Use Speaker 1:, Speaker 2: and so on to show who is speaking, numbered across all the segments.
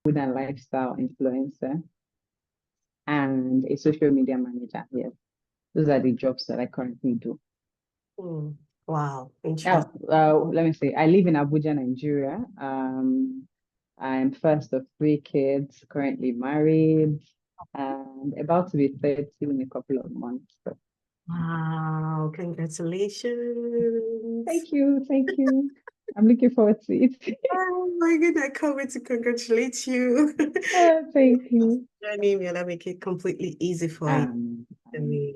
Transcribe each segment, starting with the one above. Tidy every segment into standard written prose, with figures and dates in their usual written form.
Speaker 1: food and lifestyle influencer, and a social media manager. Yes, those are the jobs that I currently do.
Speaker 2: Hmm. Wow,
Speaker 1: Oh,
Speaker 2: interesting.
Speaker 1: let me see. I live in Abuja, Nigeria. I'm first of three kids, currently married, and about to be 30 in a couple of months. So,
Speaker 2: Wow, congratulations.
Speaker 1: thank you, thank you. I'm looking forward to it.
Speaker 2: Oh my goodness, I can't wait to congratulate you.
Speaker 1: Thank you.
Speaker 2: Journey will make it completely easy for you.
Speaker 1: Um,
Speaker 2: I
Speaker 1: um,
Speaker 2: mean,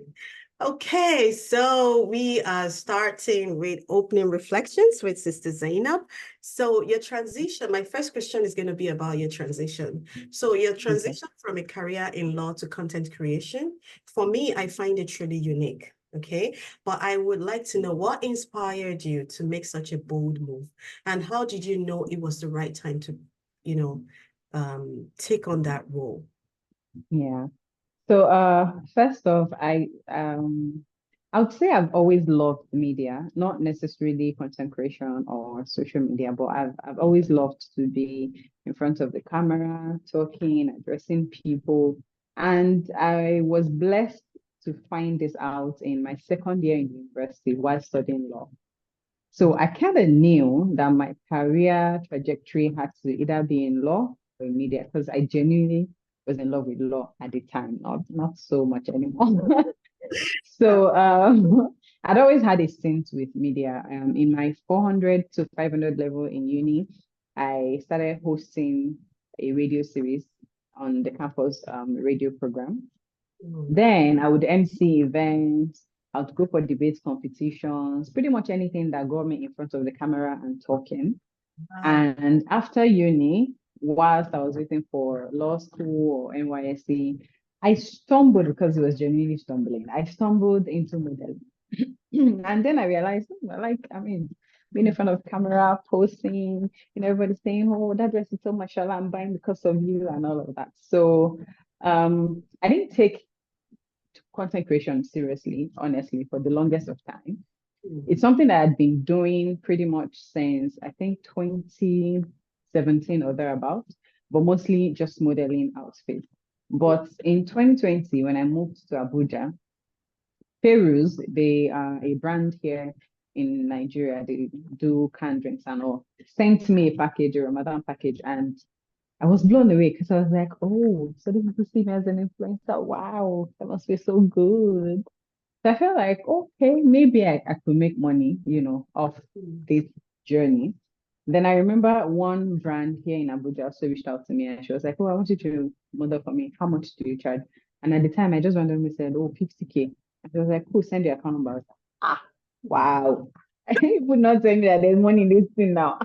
Speaker 2: okay, so we are starting with opening reflections with Sister Zainab. So your transition, my first question is going to be about your transition. So your
Speaker 1: okay.
Speaker 2: transition from a career in law to content creation, for me, I find it truly unique. Okay, but I would like to know what inspired you to make such a bold move, and how did you know it was the right time to, you know, take on that role?
Speaker 1: Yeah. So, first off, I would say I've always loved media, not necessarily content creation or social media, but I've always loved to be in front of the camera, talking, addressing people. And I was blessed to find this out in my second year in university while studying law. So I kind of knew that my career trajectory had to either be in law or in media because I genuinely was in love with law at the time, not so much anymore. So I'd always had a stint with media. In my 400 to 500 level in uni, I started hosting a radio series on the campus radio program.
Speaker 2: Mm.
Speaker 1: Then I would MC events, I would go for debate competitions, pretty much anything that got me in front of the camera and talking.
Speaker 2: Wow.
Speaker 1: And after uni, whilst I was waiting for law school or NYSC, I stumbled because it was genuinely stumbling. I stumbled into modeling. And then I realized, I mean, being in front of camera, posting, everybody saying, oh, that dress is so mashallah, I'm buying because of you and all of that. So I didn't take content creation seriously, honestly, for the longest of time.
Speaker 2: Mm.
Speaker 1: It's something that I'd been doing pretty much since I think 2017 or thereabouts, but mostly just modeling outfits. But in 2020, when I moved to Abuja, Perus, they are a brand here in Nigeria. They do canned drinks and all. Sent me a package, a Ramadan package, and I was blown away because I was like, oh, so this people see me as an influencer. Wow, that must be so good. So I felt like, okay, maybe I could make money, off
Speaker 2: Mm.
Speaker 1: this journey. Then I remember one brand here in Abuja also reached out to me and she was like, oh, I want you to model for me. How much do you charge? And at the time, I just randomly said, oh, 50K. And she was like, cool, send your account number. I was like, ah, wow. You would not tell me that there's money in this thing now.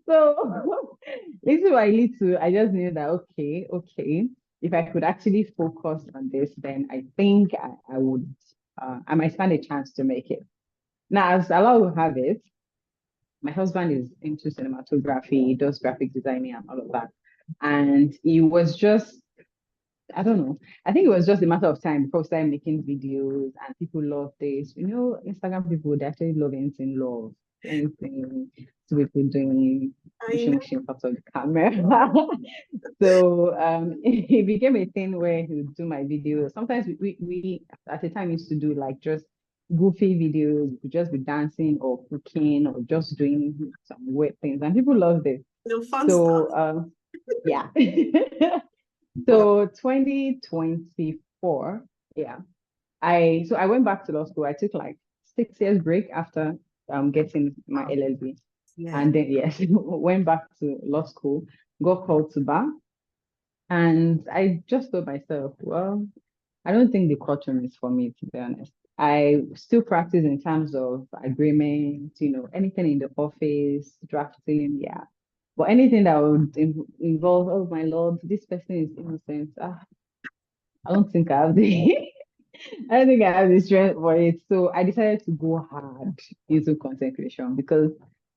Speaker 1: So little by little, I just knew that okay, if I could actually focus on this, then I think I would I might stand a chance to make it. Now, as Allah will have it, my husband is into cinematography, he does graphic designing and all of that. And he was just, I don't know, I think it was just a matter of time before we started making videos and people love this. Instagram people, they actually love anything love, anything to people doing
Speaker 2: I
Speaker 1: wishing
Speaker 2: know.
Speaker 1: wishing parts of the camera. So it became a thing where he would do my videos. Sometimes we at the time used to do like just goofy videos. We could just be dancing or cooking or just doing some weird things, and people loved it.
Speaker 2: No fun stuff.
Speaker 1: So yeah.
Speaker 2: Wow.
Speaker 1: So 2024, yeah. I went back to law school. I took like 6 years break after getting my
Speaker 2: Wow.
Speaker 1: LLB.
Speaker 2: Yeah.
Speaker 1: And then yes, went back to law school, got called to bar. And I just told myself, well, I don't think the courtroom is for me, to be honest. I still practice in terms of agreement, anything in the office, drafting, yeah. But anything that would involve, oh my Lord, this person is innocent. I don't think I have the I don't think I have the strength for it. So I decided to go hard into content creation because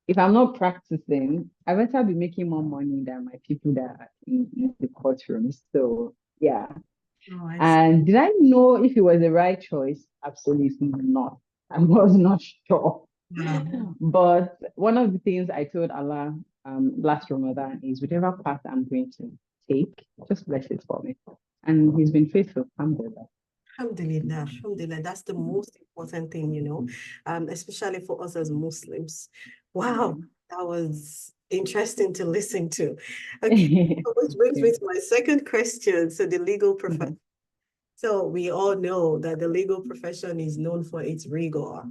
Speaker 1: if I'm not practicing, I better be making more money than my people that are in the courtroom. So yeah.
Speaker 2: Oh, I see.
Speaker 1: And did I know if it was the right choice? Absolutely not. I was not sure.
Speaker 2: Wow.
Speaker 1: But one of the things I told Allah last Ramadan is whatever path I'm going to take, just bless it for me. And he's been faithful. Alhamdulillah.
Speaker 2: Alhamdulillah, alhamdulillah. That's the most important thing, especially for us as Muslims.
Speaker 1: Yeah.
Speaker 2: Wow, that was interesting to listen to. Okay, so which brings me to my second question. So the legal profession.
Speaker 1: Mhm.
Speaker 2: So we all know that the legal profession is known for its rigor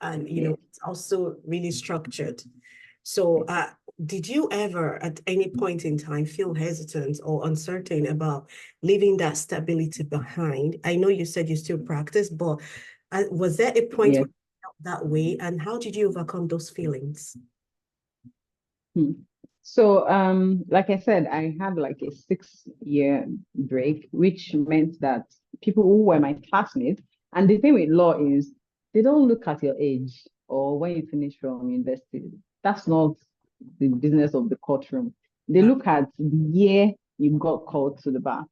Speaker 2: and
Speaker 1: Yes,
Speaker 2: it's also really structured. So
Speaker 1: yes,
Speaker 2: did you ever at any point in time feel hesitant or uncertain about leaving that stability behind? I know you said you still practice, but was there a point
Speaker 1: yes.
Speaker 2: where you felt that way and how did you overcome those feelings?
Speaker 1: Hmm. So, like I said, I had like a 6 year break, which meant that people who were my classmates, and the thing with law is they don't look at your age or when you finish from university. That's not the business of the courtroom. They
Speaker 2: Uh,
Speaker 1: look at the year you got called to the bar.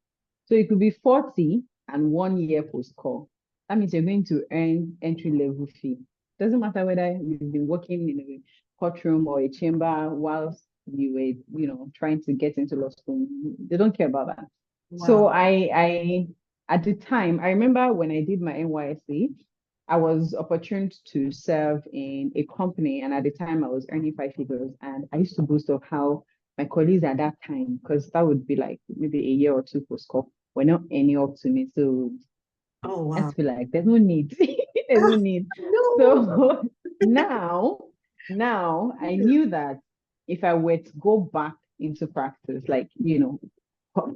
Speaker 1: So it could be 40 and 1 year post call. That means you're going to earn entry level fee. Doesn't matter whether you've been working in a courtroom or a chamber whilst you were, trying to get into law school. They don't care about that. So
Speaker 2: wow.
Speaker 1: I at the time, I remember when I did my NYSC, I was opportuned to serve in a company, and at the time I was earning 5 figures, and I used to boast of how my colleagues at that time, because that would be like maybe a year or two post call, were not any up to me. So
Speaker 2: Oh,
Speaker 1: I
Speaker 2: wow.
Speaker 1: just feel like there's no need. There's no need.
Speaker 2: No.
Speaker 1: So now, now I knew that if I were to go back into practice, like,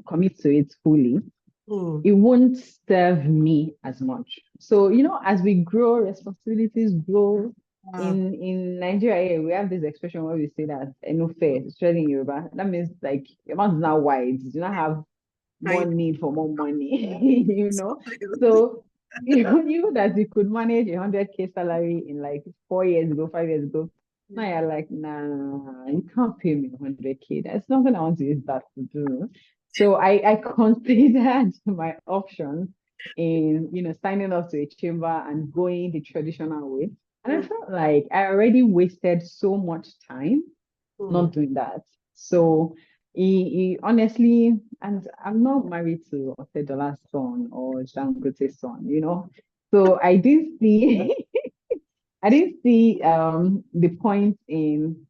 Speaker 1: commit to it fully,
Speaker 2: Hmm.
Speaker 1: it won't serve me as much. So, as we grow, responsibilities grow.
Speaker 2: Wow.
Speaker 1: In Nigeria, we have this expression where we say that no fair, especially in Yoruba. That means like your mouth is now wide. You do not have more
Speaker 2: I
Speaker 1: need for more money, So you that you could manage 100K salary in like 4 years ago, 5 years ago. Now you're like, nah, you can't pay me 100K. That's nothing I want to use that to do. So I considered my options in, signing up to a chamber and going the traditional way. And I
Speaker 2: Hmm.
Speaker 1: felt like I already wasted so much time
Speaker 2: Hmm.
Speaker 1: not doing that. So he honestly, and I'm not married to Otedola's son or Dangote's son. So I didn't see I didn't see the point in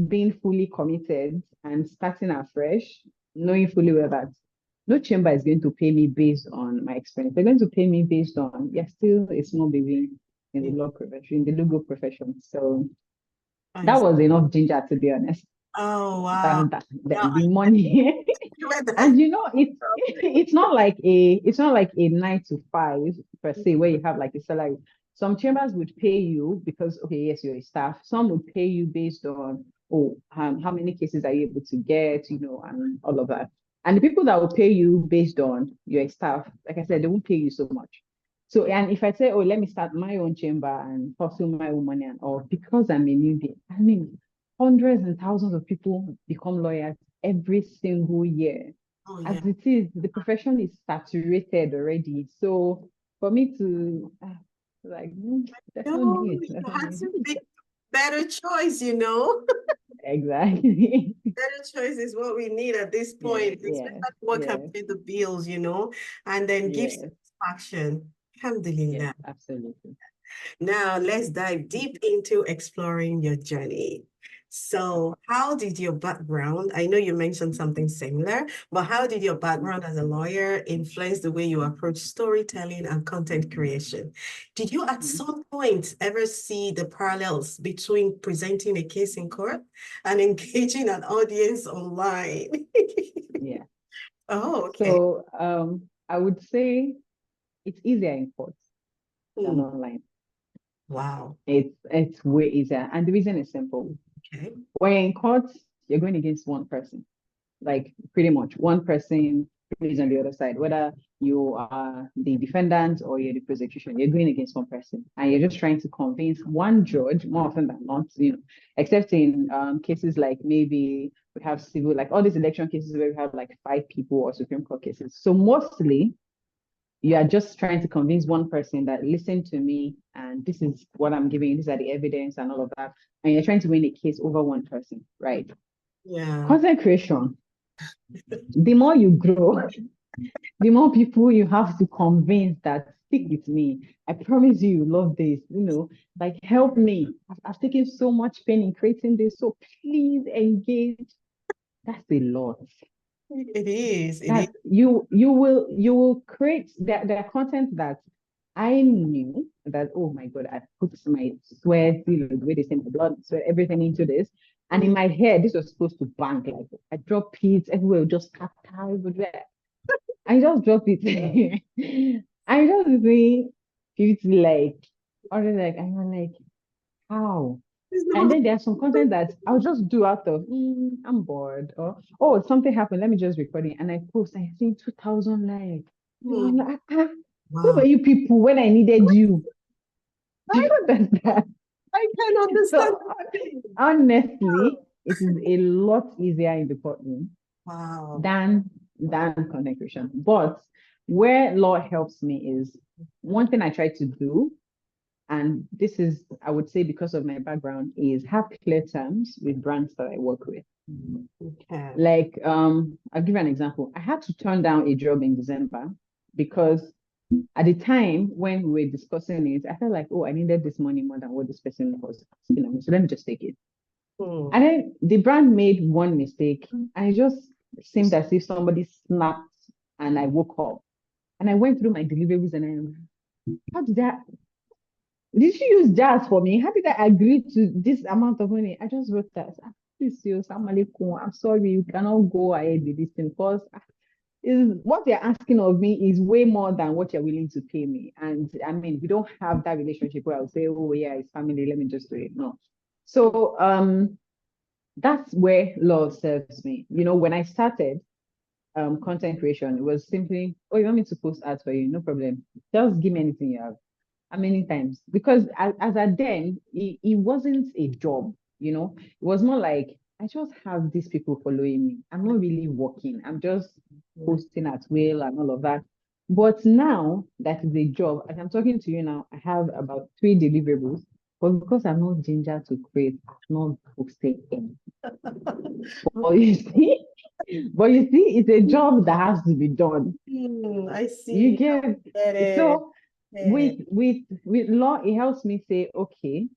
Speaker 1: being fully committed and starting afresh, knowing fully well that no chamber is going to pay me based on my experience. They're going to pay me based on, yeah, still a small baby in the
Speaker 2: Hmm.
Speaker 1: law profession, in the legal profession. So
Speaker 2: I
Speaker 1: that
Speaker 2: see.
Speaker 1: was enough ginger, to be honest.
Speaker 2: Oh, wow.
Speaker 1: That
Speaker 2: Now
Speaker 1: the money.
Speaker 2: I that.
Speaker 1: And it's not like a 9 to 5 per se where you have like a salary. Some chambers would pay you because, okay, yes, you're a staff. Some would pay you based on, oh, how many cases are you able to get, and all of that. And the people that will pay you based on your staff, like I said, they won't pay you so much. So, and if I say, oh, let me start my own chamber and pursue my own money and all, because I'm a newbie, I mean, hundreds and thousands of people become lawyers every single year.
Speaker 2: Oh,
Speaker 1: As
Speaker 2: yeah.
Speaker 1: it is, the profession is saturated already. So for me to like, there's no
Speaker 2: No,
Speaker 1: need.
Speaker 2: you
Speaker 1: There's no
Speaker 2: had
Speaker 1: need.
Speaker 2: to make better choice.
Speaker 1: Exactly.
Speaker 2: Better choice is what we need at this
Speaker 1: Yes,
Speaker 2: point,
Speaker 1: yes,
Speaker 2: especially what can
Speaker 1: yes,
Speaker 2: pay the bills, and then give
Speaker 1: yes,
Speaker 2: satisfaction.
Speaker 1: yes,
Speaker 2: Alhamdulillah.
Speaker 1: absolutely.
Speaker 2: Now, let's dive deep into exploring your journey. So, how did your background, I know you mentioned something similar, but how did your background as a lawyer influence the way you approach storytelling and content creation? Did you at
Speaker 1: Mhm.
Speaker 2: some point ever see the parallels between presenting a case in court and engaging an audience online?
Speaker 1: Yeah.
Speaker 2: Oh, okay.
Speaker 1: So I would say it's easier in court than
Speaker 2: Hmm.
Speaker 1: online.
Speaker 2: Wow.
Speaker 1: It's way easier. And the reason is simple.
Speaker 2: Okay.
Speaker 1: When you're in court, you're going against one person, like pretty much one person is on the other side, whether you are the defendant or you're the prosecution, you're going against one person and you're just trying to convince one judge more often than not, except in cases like maybe we have civil, like all these election cases where we have like 5 people or Supreme Court cases. So mostly you are just trying to convince one person that listen to me and this is what I'm giving, these are the evidence and all of that. And you're trying to win a case over one person, right?
Speaker 2: Yeah.
Speaker 1: Content creation, the more you grow, the more people you have to convince that stick with me. I promise you love this, like help me. I've taken so much pain in creating this, so please engage. That's a lot.
Speaker 2: It is. It is.
Speaker 1: That you will create the content that I knew that, oh my God, I put my sweat, the way they say my blood, sweat, everything into this. And in my head, this was supposed to bank. Like I drop it everywhere, just scatter everywhere. I just drop it. I just think it's like, or like, I'm like, how?
Speaker 2: It's
Speaker 1: And
Speaker 2: not.
Speaker 1: then there's some content that I'll just do out of, I'm bored, or oh, something happened. Let me just record it. And I post, I see 2,000 likes. And I'm
Speaker 2: Hmm.
Speaker 1: like, where were
Speaker 2: Wow.
Speaker 1: you people when I needed you? Do
Speaker 2: I,
Speaker 1: you understand?
Speaker 2: I can understand.
Speaker 1: So honestly, it is a lot easier in the courtroom
Speaker 2: Wow.
Speaker 1: than content creation. But where law helps me is one thing I try to do, and this is, I would say, because of my background, is have clear terms with brands that I work with.
Speaker 2: Okay.
Speaker 1: Like, I'll give you an example. I had to turn down a job in December because at the time when we were discussing it, I felt like, oh, I needed this money more than what this person was asking of me. So let me just take it.
Speaker 2: Hmm.
Speaker 1: And then the brand made one mistake, and it just seemed as if somebody snapped, and I woke up and I went through my deliveries, and how did you use jazz for me? How did I agree to this amount of money? I just wrote that. Please, you, I'm sorry, you cannot go ahead with this thing because is what they're asking of me is way more than what you're willing to pay me. And I mean, we don't have that relationship where I'll say, oh yeah, it's family, let me just do it. No. So that's where law serves me. When I started content creation, it was simply, oh, you want me to post ads for you? No problem. Just give me anything you have. How many times? Because as at then, it wasn't a job, It was more like I just have these people following me. I'm not really working. I'm just posting at will and all of that. But now that is a job, as I'm talking to you now, I have about 3 deliverables. But because I'm not ginger to create, I've not posted any. But you see, it's a job that has to be done.
Speaker 2: I
Speaker 1: You
Speaker 2: see.
Speaker 1: get
Speaker 2: Get it.
Speaker 1: so
Speaker 2: Yeah.
Speaker 1: with law, it helps me say, okay,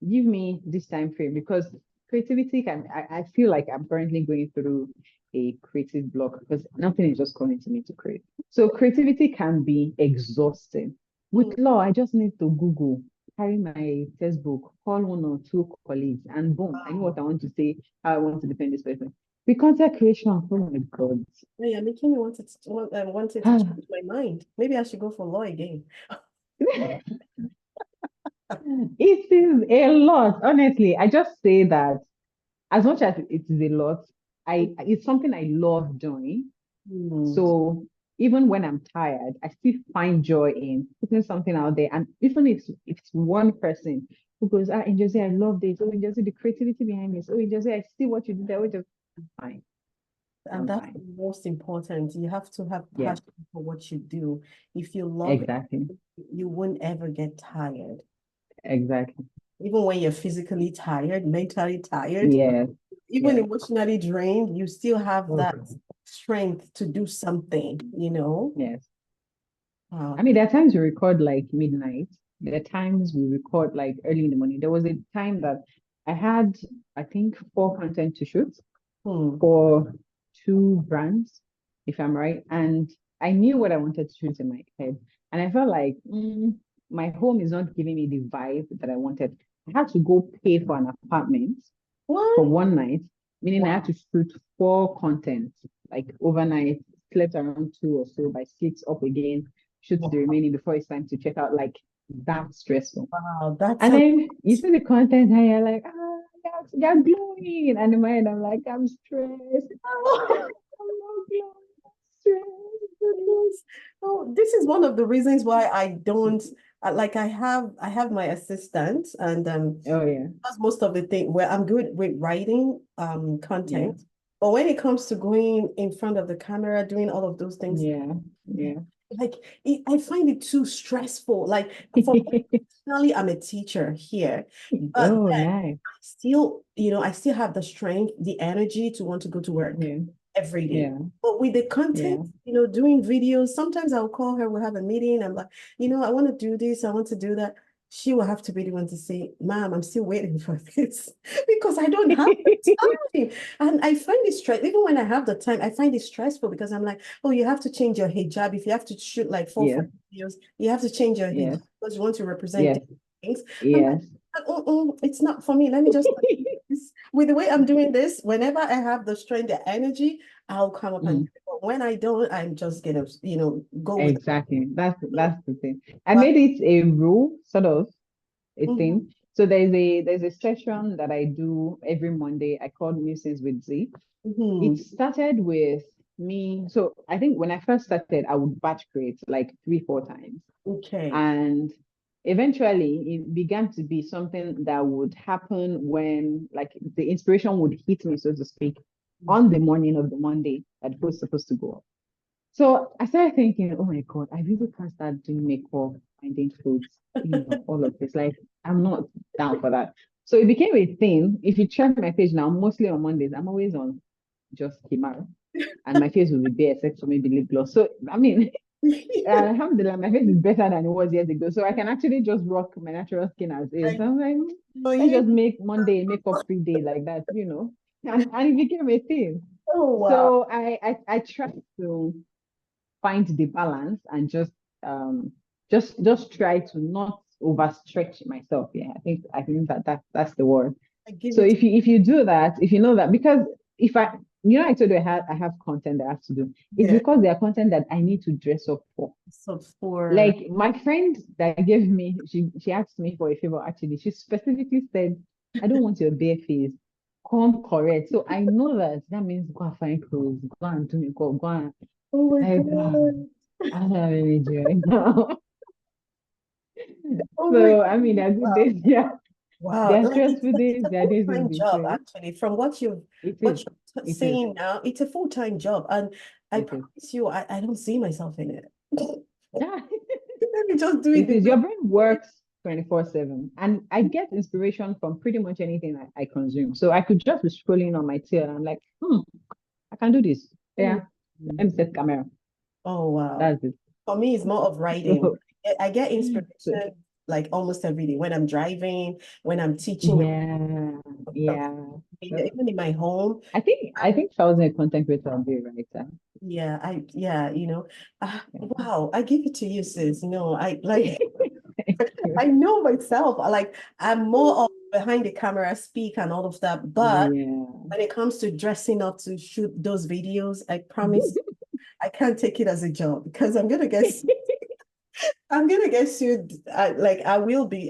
Speaker 1: give me this time frame because creativity I feel like I'm currently going through a creative block because nothing is just coming to me to create. So creativity can be exhausting.
Speaker 2: Hmm.
Speaker 1: With law, I just need to Google, carry my textbook, call one or two colleagues, and boom, I know what I want to say, how I want to defend this person. With content creation, oh my God.
Speaker 2: Oh, yeah, making me wanted to change my mind. Maybe I should go for law again.
Speaker 1: It is a lot, honestly. I just say that as much as it is a lot, it's something I love doing.
Speaker 2: Hmm.
Speaker 1: So even when I'm tired, I still find joy in putting something out there. And even if it's one person who goes, Josie, I love this. Oh, Josie, the creativity behind this. Oh, Josie, I see what you did there. Oh, just fine.
Speaker 2: And
Speaker 1: I'm
Speaker 2: that's
Speaker 1: fine.
Speaker 2: the most important. You have to have
Speaker 1: Yeah,
Speaker 2: passion for what you do. If you love it,
Speaker 1: exactly.
Speaker 2: you won't ever get tired.
Speaker 1: Exactly.
Speaker 2: Even when you're physically tired, mentally tired,
Speaker 1: Yes,
Speaker 2: even
Speaker 1: yes.
Speaker 2: emotionally drained, you still have that
Speaker 1: Okay.
Speaker 2: strength to do something, you know?
Speaker 1: Yes.
Speaker 2: Wow.
Speaker 1: I mean, there are times we record like midnight. There are times we record like early in the morning. There was a time that I had, I think, 4 content to shoot
Speaker 2: Hmm.
Speaker 1: for 2 brands, if I'm right. And I knew what I wanted to shoot in my head. And I felt like my home is not giving me the vibe that I wanted. I had to go pay for an apartment for
Speaker 2: What?
Speaker 1: one night, meaning I had
Speaker 2: Wow.
Speaker 1: to shoot 4 content, like overnight, slept around 2 or so by 6, up again, shoot the
Speaker 2: Wow.
Speaker 1: remaining before it's time to check out, like that stressful.
Speaker 2: Wow. That's
Speaker 1: And
Speaker 2: a
Speaker 1: then you see the content and you're like, they're glowing. And in my head, I'm like, I'm stressed. I'm not glowing, I'm stressed.
Speaker 2: Goodness. Oh, this is one of the reasons why I don't like I have my assistant and
Speaker 1: Oh yeah,
Speaker 2: that's most of the thing where I'm good with writing
Speaker 1: yeah,
Speaker 2: content. But when it comes to going in front of the camera, doing all of those things,
Speaker 1: yeah, yeah.
Speaker 2: like I find it too stressful. Like for me, personally, I'm a teacher here, but
Speaker 1: Oh,
Speaker 2: then
Speaker 1: nice.
Speaker 2: still, I still have the strength, the energy to want to go to work
Speaker 1: Yeah,
Speaker 2: every day.
Speaker 1: yeah,
Speaker 2: But with the content,
Speaker 1: yeah.
Speaker 2: doing videos, sometimes I'll call her, we'll have a meeting. I'm like, I want to do this, I want to do that. She will have to be the one to say, Ma'am, I'm still waiting for this because I don't have the time. And I find it stress, even when I have the time, I find it stressful because I'm like, oh, you have to change your hijab. If you have to shoot like four,
Speaker 1: Yes,
Speaker 2: five videos, you have to change your hijab
Speaker 1: yes,
Speaker 2: because you want to represent
Speaker 1: yes,
Speaker 2: different things. I'm like,
Speaker 1: yes.
Speaker 2: it's not for me. Let me just with the way I'm doing this, whenever I have the strength, the energy, I'll come up and do
Speaker 1: Mm,
Speaker 2: it. But when I don't, I'm just gonna, go with
Speaker 1: exactly. That's the thing. I
Speaker 2: but
Speaker 1: made it a rule, sort of a
Speaker 2: mhm,
Speaker 1: thing. So there's a session that I do every Monday. I call Musings with Z. It
Speaker 2: mhm,
Speaker 1: started with me. So I think when I first started, I would batch create like 3, 4 times.
Speaker 2: okay.
Speaker 1: And eventually it began to be something that would happen when like the inspiration would hit me, so to speak, on the morning of the Monday that it was supposed to go up. So I started thinking, oh my God, I really can't start doing makeup, finding clothes, all of this. Like, I'm not down for that. So it became a thing. If you check my page now, mostly on Mondays, I'm always on just Kimara, and my face will be bare except for maybe lip gloss. So, I mean, alhamdulillah, my face is better than it was years ago. So I can actually just rock my natural skin as is.
Speaker 2: I
Speaker 1: So I'm like,
Speaker 2: know
Speaker 1: let's
Speaker 2: you.
Speaker 1: just make Monday a makeup free day like that. And it became a thing.
Speaker 2: Oh wow.
Speaker 1: So I tried to find the balance and just try to not overstretch myself. Yeah, I think that's the word.
Speaker 2: I give
Speaker 1: So
Speaker 2: it
Speaker 1: if you do that, if you know that, because if I told you I have content that I have to do. It's
Speaker 2: yeah.
Speaker 1: because there are content that I need to dress up for.
Speaker 2: So for
Speaker 1: Like my friend that gave me, she asked me for a favor actually. She specifically said, I don't want your bare face. Come correct. So I know that means go and find clothes, go and do makeup, go and
Speaker 2: oh my
Speaker 1: like
Speaker 2: God.
Speaker 1: I don't have any joy now.
Speaker 2: Oh my
Speaker 1: So
Speaker 2: God.
Speaker 1: I mean there are good
Speaker 2: Wow.
Speaker 1: days, yeah.
Speaker 2: Wow.
Speaker 1: There are
Speaker 2: Like
Speaker 1: stressful
Speaker 2: it's
Speaker 1: days,
Speaker 2: a
Speaker 1: there are days in
Speaker 2: full-time job,
Speaker 1: between.
Speaker 2: actually, from what you
Speaker 1: It
Speaker 2: what
Speaker 1: is.
Speaker 2: you're
Speaker 1: It is.
Speaker 2: saying now, it's a full-time job. And I
Speaker 1: It is.
Speaker 2: promise you, I don't see myself in it.
Speaker 1: Yeah.
Speaker 2: Let me just do it
Speaker 1: It
Speaker 2: the
Speaker 1: is.
Speaker 2: way
Speaker 1: Your brain works 24/7. And I get inspiration from pretty much anything I consume. So I could just be scrolling on my tail and I'm like, I can do this. Yeah. Let me set camera.
Speaker 2: Oh wow.
Speaker 1: That's it.
Speaker 2: For me, it's more of writing.
Speaker 1: So,
Speaker 2: I get
Speaker 1: so
Speaker 2: inspiration like almost every day when I'm driving, when I'm teaching,
Speaker 1: yeah, yeah. So,
Speaker 2: even in my home.
Speaker 1: I think if I was a content creator, I'd be a writer.
Speaker 2: Yeah, wow, I give it to you, sis. No, I like
Speaker 1: Thank you.
Speaker 2: I know myself. Like I'm more of behind the camera, speak and all of that. But
Speaker 1: Yeah.
Speaker 2: when it comes to dressing up to shoot those videos, I promise I can't take it as a job because I'm gonna get sued. I will be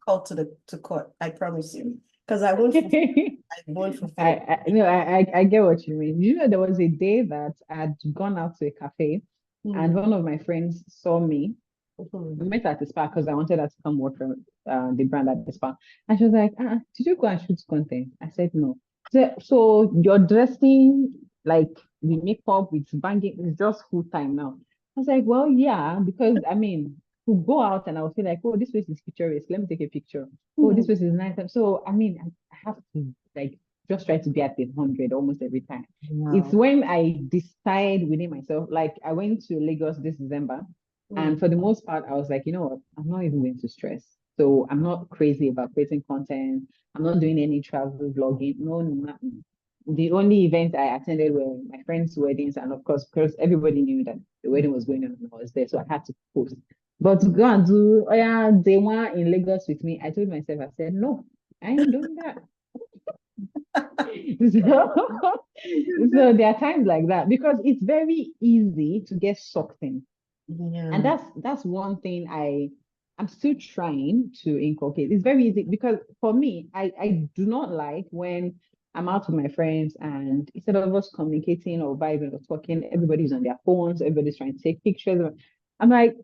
Speaker 2: called to court. I promise you. Because I won't fulfill.
Speaker 1: No, I get what you mean. There was a day that I'd gone out to a cafe and
Speaker 2: Hmm.
Speaker 1: one of my friends saw me.
Speaker 2: Mhm.
Speaker 1: We met at the spa because I wanted her to come work for the brand at the spa. And she was like, did you go and shoot content? I said, no. So you're dressing like the makeup with banging is just full time now. I was like, well, yeah, because I mean, to go out and I'll feel like, oh, this place is picturesque. Let me take a picture. Oh, this
Speaker 2: Hmm.
Speaker 1: place is nice. So I mean, I have to like just try to be at the 100 almost every time. It's
Speaker 2: Wow.
Speaker 1: when I decide within myself, like I went to Lagos this December and
Speaker 2: Hmm.
Speaker 1: for the most part, I was like, you know what? I'm not even going to stress. So I'm not crazy about creating content. I'm not doing any travel vlogging. No, nothing. The only event I attended were my friends' weddings, and of course, because everybody knew that the wedding was going on and I was there, so I had to post. But to go and do, oh yeah, day one in Lagos with me, I told myself, I said, no, I ain't doing that. So, so there are times like that because it's very easy to get sucked in. And
Speaker 2: Yeah.
Speaker 1: that's one thing I'm still trying to inculcate. It's very easy because for me, I do not like when I'm out with my friends and instead of us communicating or vibing or talking, everybody's on their phones, everybody's trying to take pictures. I'm like,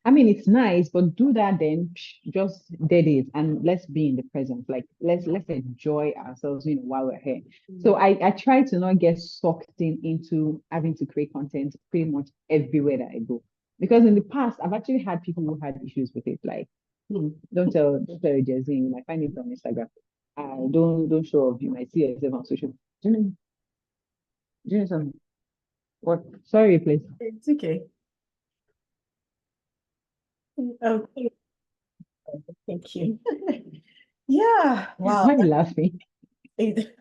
Speaker 1: I mean, it's nice, but do that then, just dead it, and let's be in the present. Like let's enjoy ourselves, while we're here. So
Speaker 2: Mm.
Speaker 1: I try to not get sucked into having to create content pretty much everywhere that I go. Because in the past, I've actually had people who had issues with it. Like,
Speaker 2: Mm.
Speaker 1: don't tell your Jesse, you might find it on Instagram. Don't show off. You might see yourself on social. Do you know something? What? Sorry, please.
Speaker 2: It's okay. Okay, thank you. Yeah, wow.
Speaker 1: Why are you laughing?
Speaker 2: It-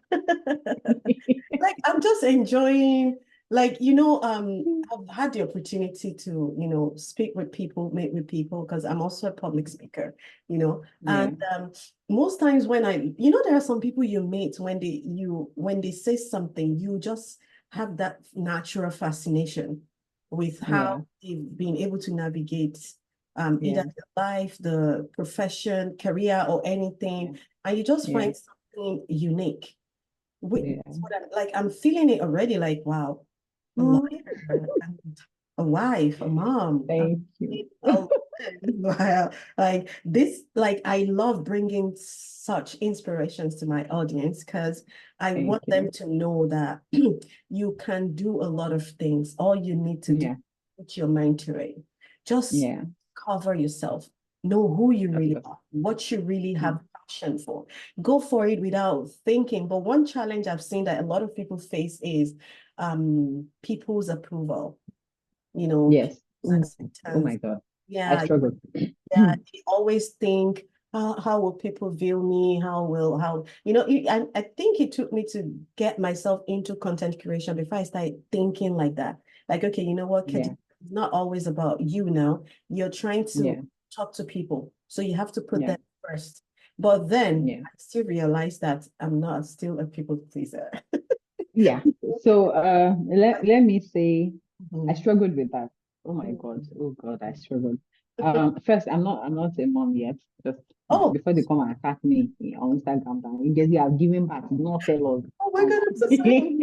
Speaker 2: Like I'm just enjoying, like, I've had the opportunity to, speak with people, meet with people, because I'm also a public speaker, and
Speaker 1: Yeah,
Speaker 2: most times when there are some people you meet when they say something, you just have that natural fascination with how
Speaker 1: yeah,
Speaker 2: they've been able to navigate either
Speaker 1: yeah,
Speaker 2: their life, the profession, career, or
Speaker 1: yeah,
Speaker 2: anything, and you just
Speaker 1: yeah,
Speaker 2: find something unique. That's
Speaker 1: yeah.
Speaker 2: what I'm feeling it already, like, wow, a lawyer and a wife, a mom,
Speaker 1: Thank you.
Speaker 2: a wow. Like this, like I love bringing such inspirations to my audience because I
Speaker 1: Thank
Speaker 2: want them
Speaker 1: you.
Speaker 2: to know that you can do a lot of things. All you need to do is
Speaker 1: Yeah,
Speaker 2: put your mind to it. Just
Speaker 1: yeah,
Speaker 2: cover yourself. Know who you
Speaker 1: of
Speaker 2: really
Speaker 1: course.
Speaker 2: are, what you really
Speaker 1: Mm.
Speaker 2: have passion for. Go for it without thinking. But one challenge I've seen that a lot of people face is people's approval,
Speaker 1: Yes.
Speaker 2: people's
Speaker 1: Oh, oh my
Speaker 2: acceptance.
Speaker 1: God. I
Speaker 2: Yeah,
Speaker 1: struggle.
Speaker 2: yeah, they always think, how will people view me? I think it took me to get myself into content creation before I started thinking like that. Like, okay, you know what,
Speaker 1: Yeah,
Speaker 2: Kedi, it's not always about you now. You're trying to
Speaker 1: yeah,
Speaker 2: talk to people. So you have to put
Speaker 1: yeah,
Speaker 2: them first. But then
Speaker 1: yeah,
Speaker 2: I still realized that I'm not still a people pleaser.
Speaker 1: yeah. So let me say I
Speaker 2: Mhm.
Speaker 1: struggled with that. Oh my God. Oh God, I struggled. First, I'm not a mom yet. Just
Speaker 2: Oh,
Speaker 1: before they come and attack me on Instagram, you guys are giving back, do not tell us.
Speaker 2: oh my
Speaker 1: Um,
Speaker 2: God, I'm so sorry.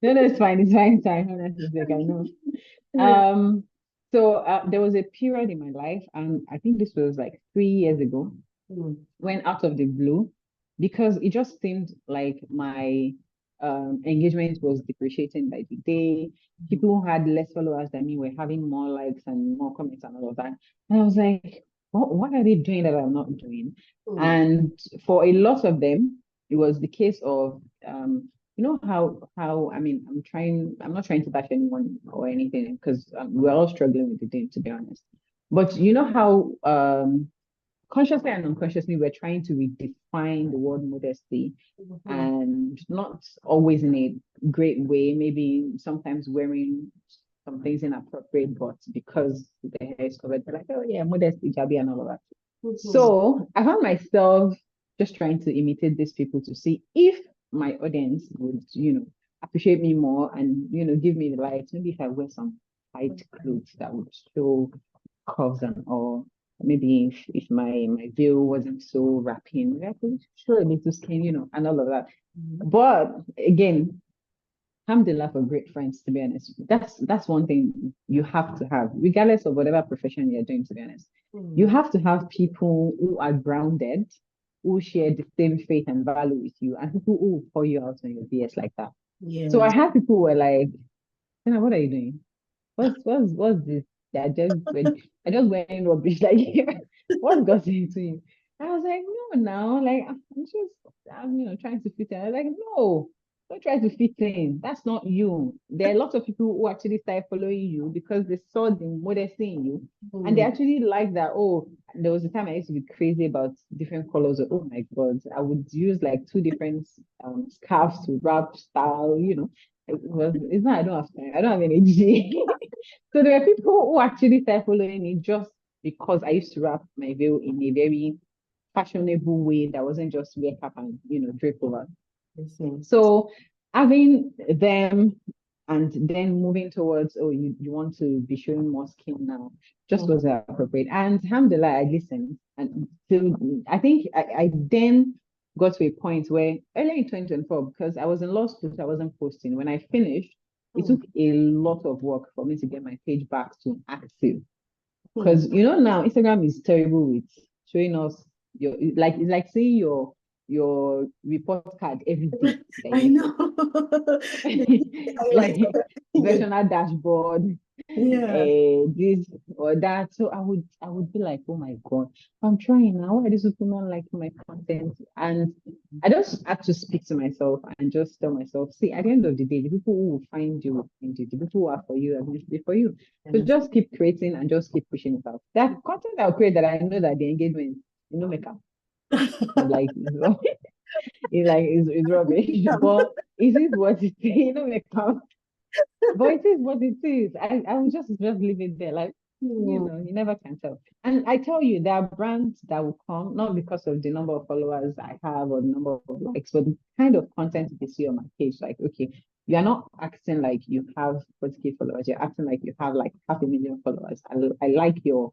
Speaker 1: no, no, it's fine, it's fine. Honestly, like I know.
Speaker 2: Yeah.
Speaker 1: Um, so there was a period in my life, and I think this was like 3 years ago,
Speaker 2: Mm.
Speaker 1: went out of the blue because it just seemed like my engagement was depreciating by the day. People who had less followers than me were having more likes and more comments and all of that. And I was like, what are they doing that I'm not doing?
Speaker 2: Mm.
Speaker 1: And for a lot of them, it was the case of how I mean I'm not trying to bash anyone or anything because we're all struggling with the thing, to be honest. But you know how consciously and unconsciously, we're trying to redefine the word modesty,
Speaker 2: Mhm.
Speaker 1: and not always in a great way. Maybe sometimes wearing some things inappropriate, but because the hair is covered, they're like, oh yeah, modesty, Jabi, and all of that.
Speaker 2: Mhm.
Speaker 1: So I found myself just trying to imitate these people to see if my audience would, appreciate me more and, give me the light. Maybe if I wear some tight clothes that would show curves and all. Maybe if my veil wasn't so wrapping, I could show a little skin, and all of that.
Speaker 2: Mhm.
Speaker 1: But again, alhamdulillah for great friends, to be honest. That's one thing you have to have, regardless of whatever profession you're doing, to be honest. You
Speaker 2: Mm.
Speaker 1: have to have people who are grounded, who share the same faith and value with you, and people who will call you out on your BS like that. So I
Speaker 2: Yes.
Speaker 1: had people who were like, "Tina, what are you doing? What's this? I just went in rubbish. Like, what's got into you?" I was like, no, now, like I'm trying to fit in. I was like, no, don't try to fit in. That's not you. There are lots of people who actually started following you because they saw the modesty in you, and they
Speaker 2: Mm.
Speaker 1: actually like that. Oh, there was a time I used to be crazy about different colors. Oh my God, I would use like two different scarves to wrap style. It's not, I don't have time. I don't have energy. So there were people who actually started following me just because I used to wrap my veil in a very fashionable way that wasn't just wear cap and drape over.
Speaker 2: Yes.
Speaker 1: So having them and then moving towards, oh, you want to be showing more skin now, just
Speaker 2: Mm.
Speaker 1: was appropriate. And alhamdulillah, I listened. And so I think I then got to a point where early in 2024, because I was in law school, so I wasn't posting. When I finished, it
Speaker 2: Mm.
Speaker 1: took a lot of work for me to get my page back to active.
Speaker 2: Hmm.
Speaker 1: Because now Instagram is terrible with showing us it's like seeing your report card every day that
Speaker 2: I
Speaker 1: you
Speaker 2: know. Highlight
Speaker 1: like
Speaker 2: everything.
Speaker 1: versional dashboard,
Speaker 2: Yeah.
Speaker 1: this or that. So I would be like, oh my God, I'm trying now. Why are these people not liking my content? And I just have to speak to myself and just tell myself, see, at the end of the day, the people who will find you will find you. The people who are for you are going to be for you. So
Speaker 2: And
Speaker 1: just keep creating and just keep pushing it out. That content I'll create that I know that the engagement, make up. Like it's rubbish. But it is what it is, make up. But it is what it is. I will just leave it there. Like,
Speaker 2: Hmm.
Speaker 1: you never can tell. And I tell you, there are brands that will come, not because of the number of followers I have or the number of likes, but the kind of content they see on my page. Like, okay, you are not acting like you have 40K followers, you're acting like you have like 500,000 followers. I like your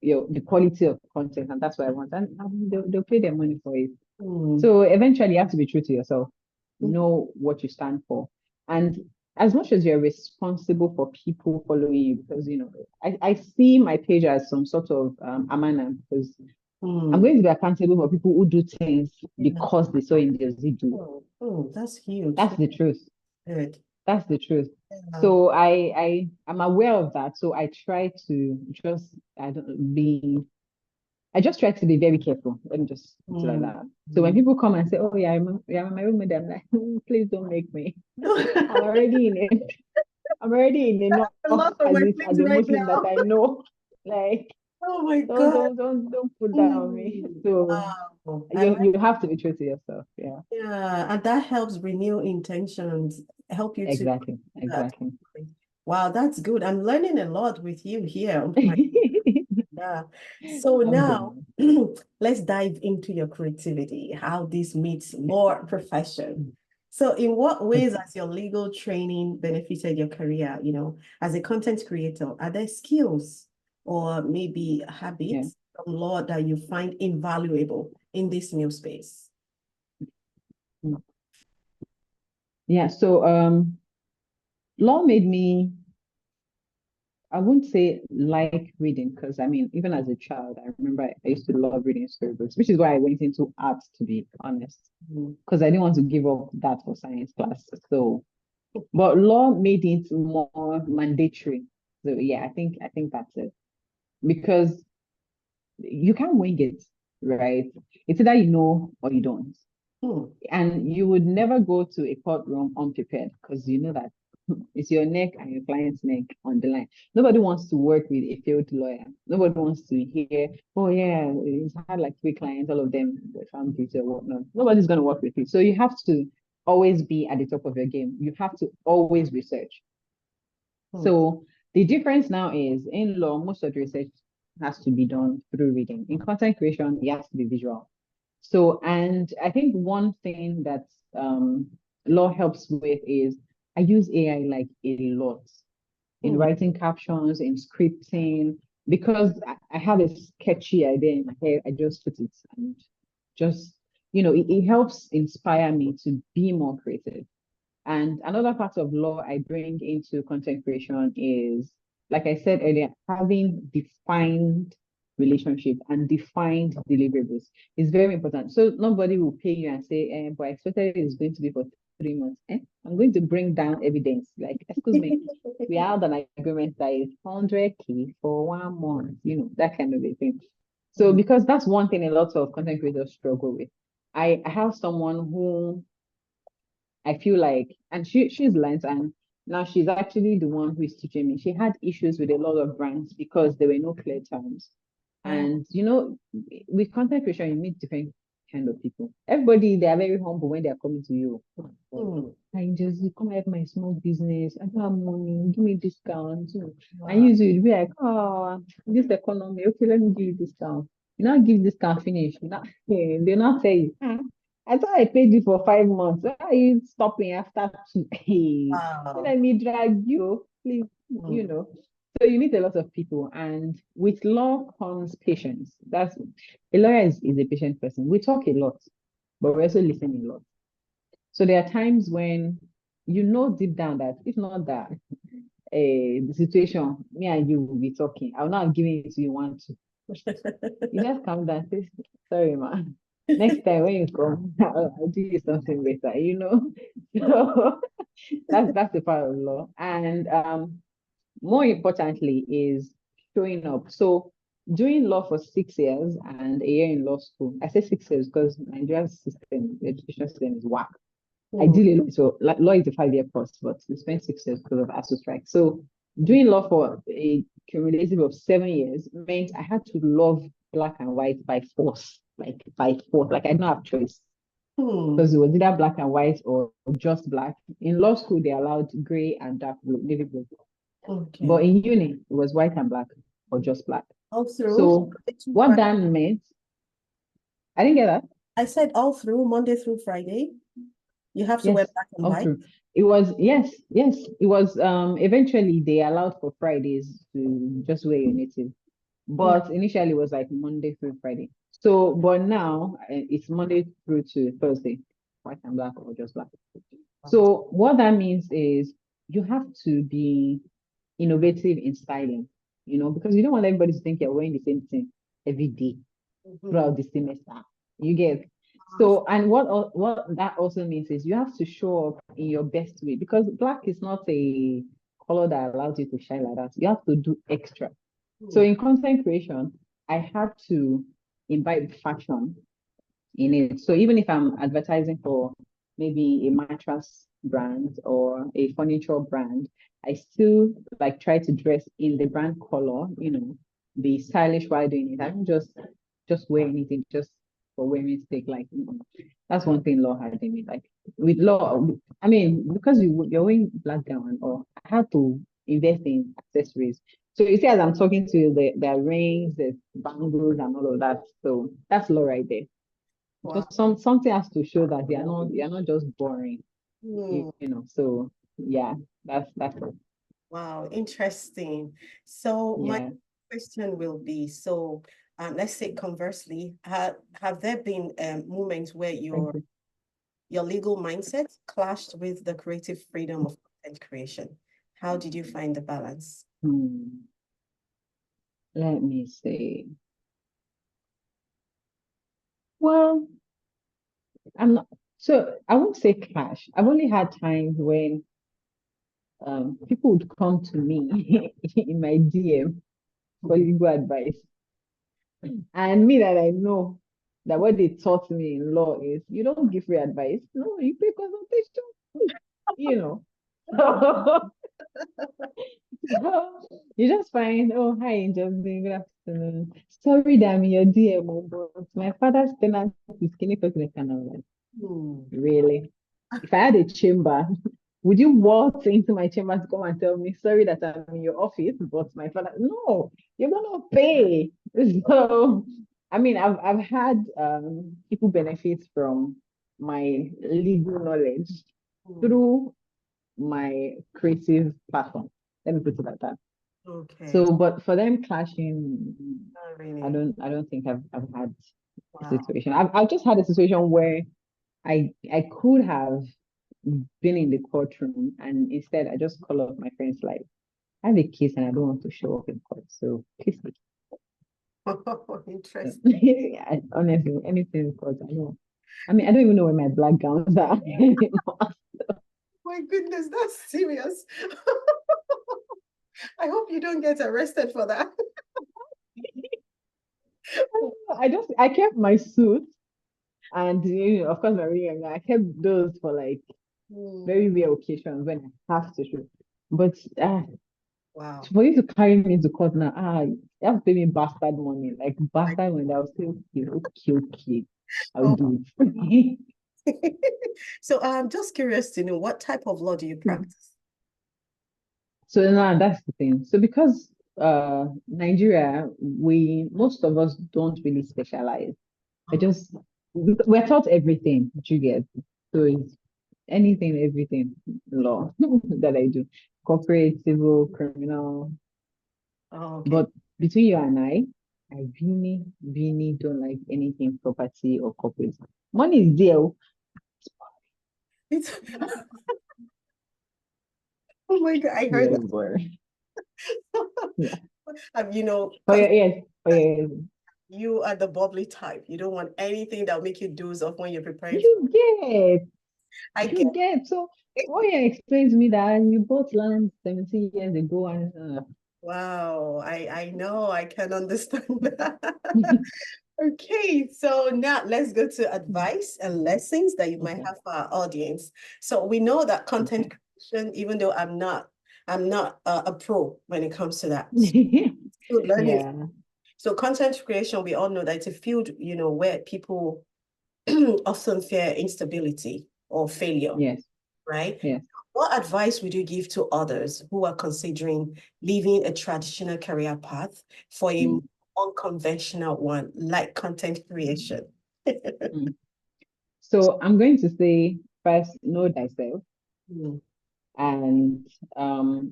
Speaker 1: the quality of content, and that's what I want. And they'll pay their money for it.
Speaker 2: Hmm.
Speaker 1: So eventually you have to be true to yourself, know what you stand for. And as much as you're responsible for people following you, because I see my page as some sort of amana, because I'm
Speaker 2: Hmm.
Speaker 1: going to be accountable for people who do things
Speaker 2: Yeah.
Speaker 1: because they saw in their video.
Speaker 2: Oh, that's huge.
Speaker 1: That's the truth.
Speaker 2: Good.
Speaker 1: That's the truth.
Speaker 2: Yeah.
Speaker 1: So I'm aware of that. So I try to just I just try to be very careful. Let me just put it like
Speaker 2: Hmm.
Speaker 1: that. So when
Speaker 2: Hmm.
Speaker 1: people come and say, "Oh yeah, I'm my roommate," I'm like, please don't make me. I'm already in it. I'm already in enough
Speaker 2: A lot on
Speaker 1: as
Speaker 2: my
Speaker 1: it as
Speaker 2: plate
Speaker 1: a
Speaker 2: right
Speaker 1: Muslim that
Speaker 2: now.
Speaker 1: I know. Like,
Speaker 2: Oh my
Speaker 1: don't
Speaker 2: God.
Speaker 1: don't don't don't put that on me.
Speaker 2: Hmm.
Speaker 1: So
Speaker 2: Wow. I
Speaker 1: you have to be true to yourself. Yeah,
Speaker 2: Yeah, and that helps renew intentions, help you to
Speaker 1: exactly,
Speaker 2: that.
Speaker 1: exactly.
Speaker 2: Wow, that's good. I'm learning a lot with you here. Oh my God. So
Speaker 1: I'm
Speaker 2: now
Speaker 1: done.
Speaker 2: let's dive into your creativity, how this meets more profession. So in what ways
Speaker 1: Okay.
Speaker 2: has your legal training benefited your career, as a content creator? Are there skills or maybe
Speaker 1: Yeah.
Speaker 2: habits from law that you find invaluable in this new space?
Speaker 1: Mm. Yeah. So law made me, I wouldn't say like reading, because I mean, even as a child, I remember I used to love reading storybooks, which is why I went into art, to be honest,
Speaker 2: Mm.
Speaker 1: because I didn't want to give up that for science class. So, but law made it more mandatory. So yeah, I think that's it. Because you can't wing it, right? It's either you know or you don't.
Speaker 2: Hmm.
Speaker 1: And you would never go to a courtroom unprepared, because you know that it's your neck and your client's neck on the line. Nobody wants to work with a failed lawyer. Nobody wants to hear, oh yeah, he's had like 3 clients, all of them were found guilty or whatnot. Nobody's going to work with you. So you have to always be at the top of your game. You have to always research.
Speaker 2: Hmm.
Speaker 1: So the difference now is in law, most of the research has to be done through reading. In content creation, it has to be visual. So, and I think one thing that law helps with is I use AI like a lot in
Speaker 2: Hmm.
Speaker 1: writing captions, in scripting, because I have a sketchy idea in my head. I just put it and just, it helps inspire me to be more creative. And another part of law I bring into content creation is, like I said earlier, having defined relationship and defined deliverables is very important. So nobody will pay you and say, but I expected it is going to be for 3 months. I'm going to bring down evidence. Like, excuse me, we had an agreement that is 100K for 1 month, that kind of a thing. So
Speaker 2: Hmm.
Speaker 1: because that's one thing a lot of content creators struggle with. I have someone who I feel like, and she's learned, and now she's actually the one who is teaching me. She had issues with a lot of brands because there were no clear terms.
Speaker 2: Oh.
Speaker 1: And with content creation, you meet different kind of people. Everybody, they are very humble when they are coming to you.
Speaker 2: Hmm.
Speaker 1: I just you come help my small business. I don't have money. Give me discount. And
Speaker 2: Wow.
Speaker 1: usually you'd be like, oh, this economy. Okay, let me give you discount. You not give discount finish. They not say you. I thought I paid you for 5 months. Why are you stopping after two? Hey,
Speaker 2: Wow.
Speaker 1: let me drag you, please.
Speaker 2: Hmm.
Speaker 1: So you meet a lot of people, and with law comes patience. That's a lawyer is a patient person. We talk a lot, but we also listen a lot. So there are times when you know deep down that if not that, the situation, me and you will be talking. I'll not give it to you one, two. You just calm down. Say, sorry, man. Next time when you come, I'll do you something better, you know. So that's the part of law. And more importantly is showing up. So doing law for 6 years and a year in law school. I say 6 years because Nigeria's system, the education system is whack.
Speaker 2: Mm,
Speaker 1: Ideally, so like, law is a 5 year course, but we spent 6 years because of ASU strike. So doing law for a cumulative of 7 years meant I had to love black and white by force, like by force. Like I didn't have choice because it was either black and white or just black. In law school, they allowed gray and dark blue, navy blue. But
Speaker 2: okay.
Speaker 1: in uni, it was white and black or just black.
Speaker 2: All through
Speaker 1: So
Speaker 2: Monday to
Speaker 1: what
Speaker 2: Friday.
Speaker 1: that meant, I didn't get that.
Speaker 2: I said all through Monday through Friday. You have to wear
Speaker 1: Yes,
Speaker 2: black and
Speaker 1: all
Speaker 2: white.
Speaker 1: through. It was, yes, yes. It was eventually they allowed for Fridays to just wear your native.
Speaker 2: Mm,
Speaker 1: But initially it was like Monday through Friday. So but now it's Monday through to Thursday, white and black or just black. So what that means is you have to be innovative in styling, because you don't want everybody to think you're wearing the same thing every day
Speaker 2: mhm.
Speaker 1: throughout the semester. You get. So, and what that also means is you have to show up in your best way because black is not a color that allows you to shine like that. You have to do extra. So
Speaker 2: Mm,
Speaker 1: in content creation, I had to imbibe fashion in it. So even if I'm advertising for maybe a mattress brand or a furniture brand, I still like try to dress in the brand color, be stylish while doing it. I don't just wear anything just for wearing sake. Like that's one thing law had in me. Like with law, I mean, because you're wearing black gown, or I had to invest in accessories. So you see, as I'm talking to you, the rings, the bangles, and all of that. So that's law right there. So
Speaker 2: wow.
Speaker 1: something has to show that you're not just boring,
Speaker 2: Mm,
Speaker 1: So yeah, that's it.
Speaker 2: wow, interesting. So my
Speaker 1: Yeah.
Speaker 2: question will be, so let's say conversely, have there been moments where
Speaker 1: Thank you.
Speaker 2: your legal mindset clashed with the creative freedom of content creation? How did you find the balance?
Speaker 1: Let me see. Well, I'm not so I won't say clash. I've only had times when people would come to me in my DM for legal advice. And me that I know that what they taught me in law is you don't give free advice. No, you pay consultation, you know. You just find, oh, hi, Josie, good afternoon. Sorry that I'm in your DM, but my father's tenant is skinny person. I kind of like,
Speaker 2: Hmm.
Speaker 1: really? If I had a chamber, would you walk into my chamber to come and tell me, sorry that I'm in your office, but my father, no, you're gonna pay. So, I mean, I've had people benefit from my legal knowledge
Speaker 2: Hmm.
Speaker 1: through my creative platform. Let me put it like that.
Speaker 2: Okay.
Speaker 1: So, but for them clashing,
Speaker 2: Not
Speaker 1: I
Speaker 2: really.
Speaker 1: don't I don't think I've had a
Speaker 2: Wow.
Speaker 1: situation. I've just had a situation where I could have been in the courtroom and instead I just call up my friends like I have a case and I don't want to show up in court. So please
Speaker 2: Interesting.
Speaker 1: honestly, anything in court, I know. I mean, I don't even know where my black gowns are anymore.
Speaker 2: My goodness, that's serious. I hope you don't get arrested for that.
Speaker 1: I kept my suit and of course my ring. I kept those for like
Speaker 2: Hmm.
Speaker 1: very rare occasions when I have to show. But
Speaker 2: Wow.
Speaker 1: for you to carry me to court now, you have to pay me bastard money, like
Speaker 2: Like,
Speaker 1: bastard money. I'll say, okay, okay, I'll
Speaker 2: oh.
Speaker 1: do it.
Speaker 2: So I'm just curious to know what type of law do you practice?
Speaker 1: So now that's the thing. So because Nigeria, we most of us don't really specialize. I just we're taught everything that you get. So it's anything, everything law that I do. Corporate, civil, criminal.
Speaker 2: Oh, okay.
Speaker 1: But between you and I really, really don't like anything property or corporate. Money is there.
Speaker 2: It's Oh my God, I heard
Speaker 1: Yes, boy.
Speaker 2: that.
Speaker 1: Yeah. For
Speaker 2: Because
Speaker 1: your ears, for your ears.
Speaker 2: you are the bubbly type. You don't want anything that'll make you doze off when you're preparing for.
Speaker 1: You get,
Speaker 2: I get
Speaker 1: you get. So
Speaker 2: it.
Speaker 1: when you explain to me that you bought land 17 years ago and
Speaker 2: Wow, I know, I can understand that. Okay, so now let's go to advice and lessons that you might
Speaker 1: okay,
Speaker 2: have for our audience. So we know that content
Speaker 1: okay.
Speaker 2: creation, even though I'm not a pro when it comes to that. Still learning.
Speaker 1: Yeah,
Speaker 2: So content creation, we all know that it's a field, where people often fear instability or failure,
Speaker 1: yes,
Speaker 2: right?
Speaker 1: yes.
Speaker 2: What advice would you give to others who are considering leaving a traditional career path for a
Speaker 1: Mm,
Speaker 2: unconventional one, like content creation?
Speaker 1: mm. So I'm going to say first, know thyself
Speaker 2: Mm,
Speaker 1: and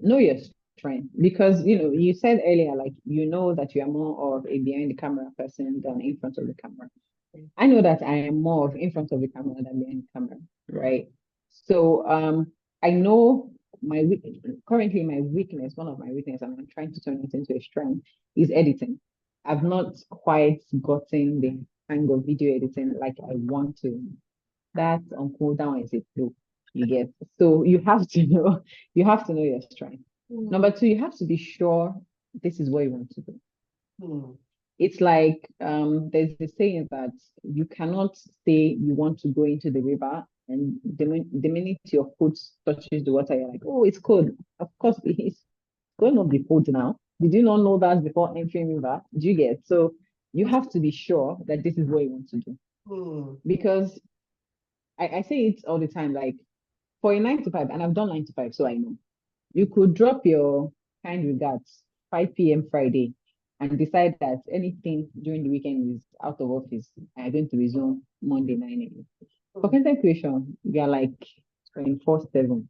Speaker 1: know your strength because you said earlier like that you are more of a behind the camera person than in front of the camera. I know that I am more of in front of the camera than behind the camera, right? So I know currently my weakness, one of my weakness, and I'm trying to turn it into a strength, is editing. I've not quite gotten the hang of video editing like I want to. That on cooldown is a flow. You get so you have to know your strength. Number
Speaker 2: mm,
Speaker 1: two, you have to be sure this is what you want to do.
Speaker 2: mm,
Speaker 1: It's like there's this saying that you cannot say you want to go into the river and the minute your foot touches the water, you're like, oh, it's cold. Of course, it's going to be cold now. Did you not know that before entering river? Do you get? So you have to be sure that this is what you want to do.
Speaker 2: mm,
Speaker 1: Because I say it all the time, like for a 9 to 5, and I've done 9 to 5, so I know. You could drop your kind regards 5 p.m. Friday and decide that anything during the weekend is out of office. I'm going to resume Monday 9 a.m. For
Speaker 2: mm,
Speaker 1: content creation, you're like 24/7.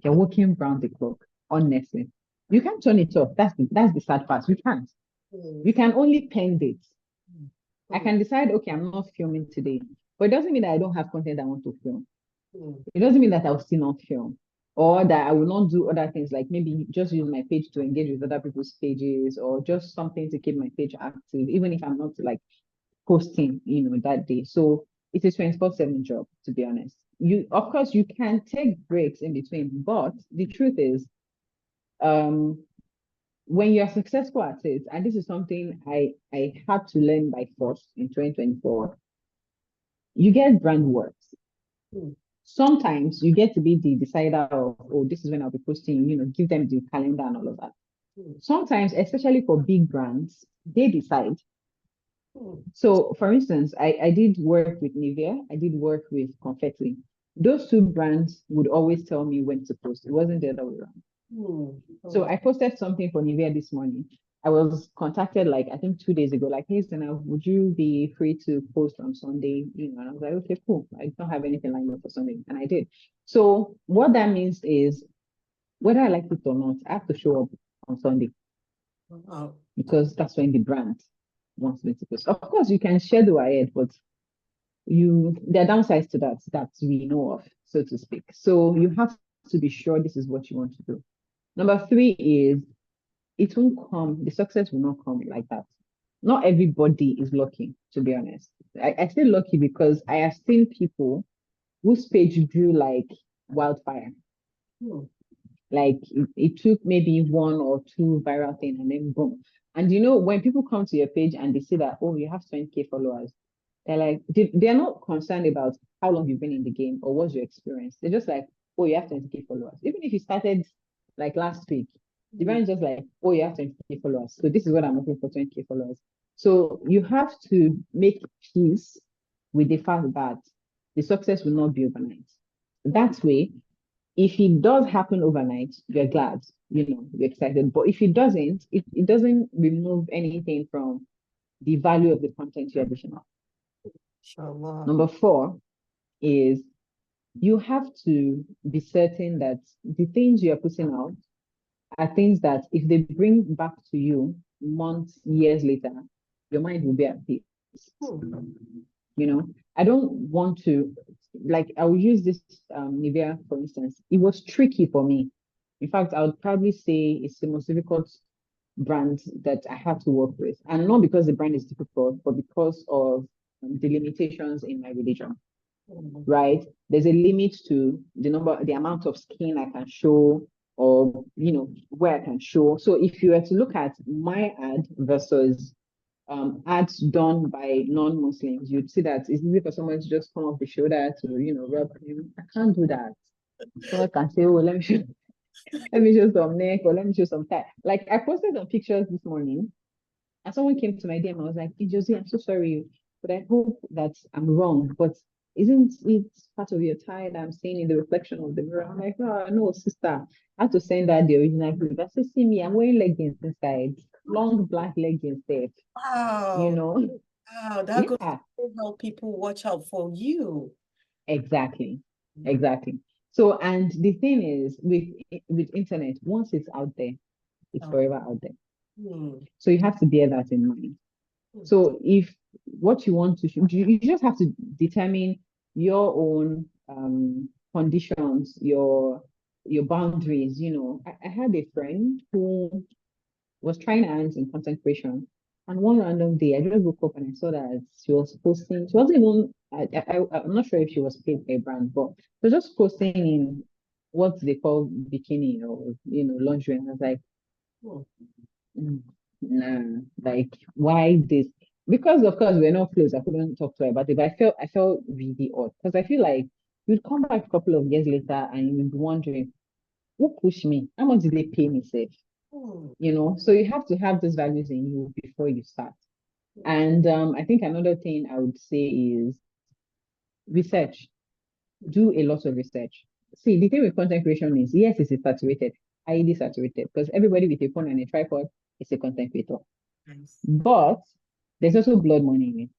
Speaker 1: You're working round the clock, honestly. You can't turn it off. That's the sad part. You can't.
Speaker 2: mm,
Speaker 1: You can only pen it. I
Speaker 2: mm,
Speaker 1: can decide, okay, I'm not filming today. But it doesn't mean that I don't have content I want to film.
Speaker 2: mm,
Speaker 1: It doesn't mean that I'll still not film or that I will not do other things like maybe just use my page to engage with other people's pages or just something to keep my page active, even if I'm not like posting, that day. So it's a 24/7 job, to be honest. Of course, you can take breaks in between, but the truth is, um, when you're successful at it, and this is something I had to learn by force in 2024, you get brand works.
Speaker 2: mm,
Speaker 1: Sometimes you get to be the decider of, oh, this is when I'll be posting, give them the calendar and all of that.
Speaker 2: mm,
Speaker 1: Sometimes, especially for big brands, they decide.
Speaker 2: mm,
Speaker 1: So, for instance, I did work with Nivea, I did work with Confetti. Those two brands would always tell me when to post. It wasn't the other way around.
Speaker 2: mm,
Speaker 1: So
Speaker 2: mm,
Speaker 1: I posted something for Nivea this morning. I was contacted like I think 2 days ago, like, hey Zainab, would you be free to post on Sunday? And I was like, okay, cool. I don't have anything lined up for Sunday. And I did. So what that means is whether I like it or not, I have to show up on Sunday
Speaker 2: wow.
Speaker 1: because that's when the brand wants me to post. Of course, you can schedule ahead, but there are downsides to that we know of, so to speak. So you have to be sure this is what you want to do. Number three is it won't come, the success will not come like that. Not everybody is lucky, to be honest. I say lucky because I have seen people whose page grew like wildfire.
Speaker 2: Mm,
Speaker 1: Like it took maybe one or two viral thing and then boom. And when people come to your page and they see that, oh, you have 20K followers, they're like, they're not concerned about how long you've been in the game or what's your experience. They're just like, oh, you have 20K followers. Even if you started like last week, the
Speaker 2: mm,
Speaker 1: brand is just like, oh, you have 20K followers. So this is what I'm looking for, 20K followers. So you have to make peace with the fact that the success will not be overnight.
Speaker 2: mm,
Speaker 1: That way, if it does happen overnight, you're glad, you're excited. But if it doesn't, it doesn't remove anything from the value of the content you're pushing out.
Speaker 2: inshallah.
Speaker 1: Number four is you have to be certain that the things you're putting out are things that if they bring back to you months, years later, your mind will be at peace.
Speaker 2: Mm,
Speaker 1: You know, I don't want to, like, I will use this Nivea, for instance. It was tricky for me In fact, I would probably say it's the most difficult brand that I have to work with. And not because the brand is difficult, but because of the limitations in my religion, right? There's a limit to the amount of skin I can show, or where I can show. So if you were to look at my ad versus ads done by non-Muslims, you'd see that it's easy for someone to just come off the shoulder to rub him. I can't do that. Someone can say, oh, let me show some neck, or let me show some thigh. Like, I posted some pictures this morning, and someone came to my DM. I was like, hey, Josie, I'm so sorry, but I hope that I'm wrong. But isn't it part of your tie that I'm seeing in the reflection of the mirror? I'm like, oh, no, sister. I had to send that the original clip. I said, see me, I'm wearing leggings inside, long black leggings there.
Speaker 2: Wow. Wow, that goes
Speaker 1: Yeah,
Speaker 2: to help people watch out for you.
Speaker 1: exactly. Exactly. So, and the thing is, with internet, once it's out there, it's
Speaker 2: Oh.
Speaker 1: forever out there.
Speaker 2: Hmm.
Speaker 1: So you have to bear that in mind. So if what you want to you just have to determine your own conditions, your boundaries. I had a friend who was trying hands in content creation, and one random day I just woke up and I saw that she was posting. She wasn't even. I'm not sure if she was paid by a brand, but she was just posting in what they call bikini, or lingerie. And I was like,
Speaker 2: Hmm.
Speaker 1: nah, like, why this? Because of course we're not close. I couldn't talk to her about it, but I felt really odd, because I feel like you'd come back a couple of years later and you'd be wondering, who pushed me? How much did they pay me, safe?
Speaker 2: Hmm.
Speaker 1: So you have to have those values in you before you start. And I think another thing I would say is research. Do a lot of research. See, the thing with content creation is, yes, it's saturated, highly saturated, because everybody with a phone and a tripod is a content creator.
Speaker 2: Nice.
Speaker 1: But there's also blood money in it.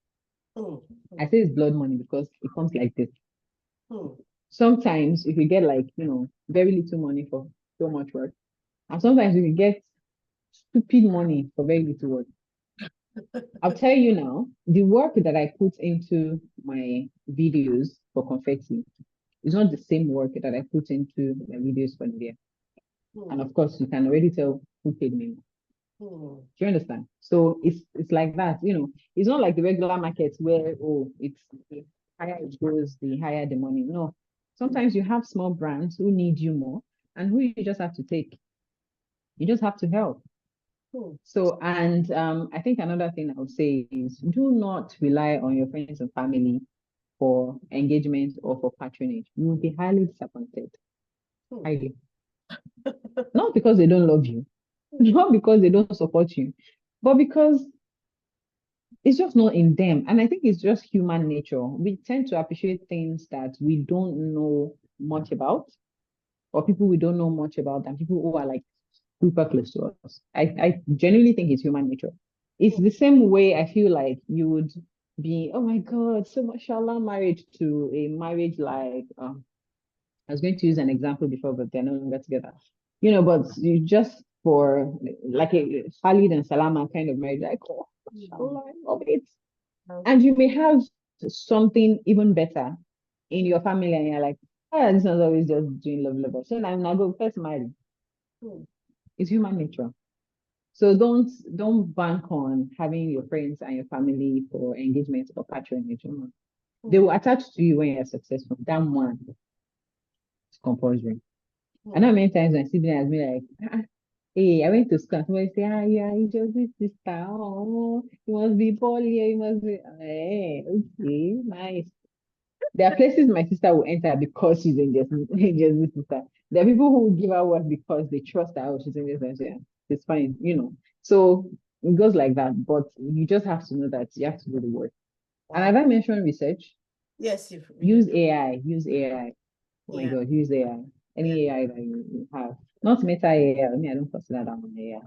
Speaker 2: Hmm.
Speaker 1: I say it's blood money because it comes like this.
Speaker 2: Hmm.
Speaker 1: Sometimes if you get, like, very little money for so much work, and sometimes you can get stupid money for very little work. I'll tell you now, the work that I put into my videos for confetti is not the same work that I put into my videos for Nigeria. And
Speaker 2: Hmm.
Speaker 1: of course, you can already tell who paid me.
Speaker 2: Hmm.
Speaker 1: Do you understand? So it's like that. It's not like the regular market where, oh, it's the higher it goes, the higher the money. No. Sometimes you have small brands who need you more, and who you just have to take. You just have to help.
Speaker 2: Hmm.
Speaker 1: So, and I think another thing I would say is, do not rely on your friends and family for engagement or for patronage. You will be highly disappointed.
Speaker 2: Hmm.
Speaker 1: Highly. Not because they don't love you, not because they don't support you, but because it's just not in them. And I think it's just human nature. We tend to appreciate things that we don't know much about, or people we don't know much about, than people who are like super close to us. I genuinely think it's human nature. It's the same way I feel like you would be, oh my God, so mashallah, married to a marriage like, I was going to use an example before, but they're no longer together. But you just for like a Khalid and Salama kind of marriage, like, oh, mashallah, I love it. And you may have something even better in your family, and you're like, oh, this one's always just doing love. So now I'm not go first marry.
Speaker 2: Hmm.
Speaker 1: It's human nature. So don't bank on having your friends and your family for engagement or patronage. They
Speaker 2: Hmm.
Speaker 1: will attach to you when you're successful. That one is compulsory. I know
Speaker 2: Hmm.
Speaker 1: many times my sibling has been like, hey, I went to school and somebody say, yeah, you just this sister. Oh, you must be poly, you must be, hey, okay, nice. There are places my sister will enter because she's in just this sister. There are people who will give her work because they trust that, oh, she's in this and yeah, it's fine. So it goes like that. But you just have to know that you have to do the work. And
Speaker 2: Wow.
Speaker 1: as I mentioned research,
Speaker 2: Yes, you've
Speaker 1: use AI, use AI. Oh my
Speaker 2: yeah.
Speaker 1: God, use AI.
Speaker 2: Yeah.
Speaker 1: Any AI that you have. Not meta AI. I mean, I don't consider that one AI.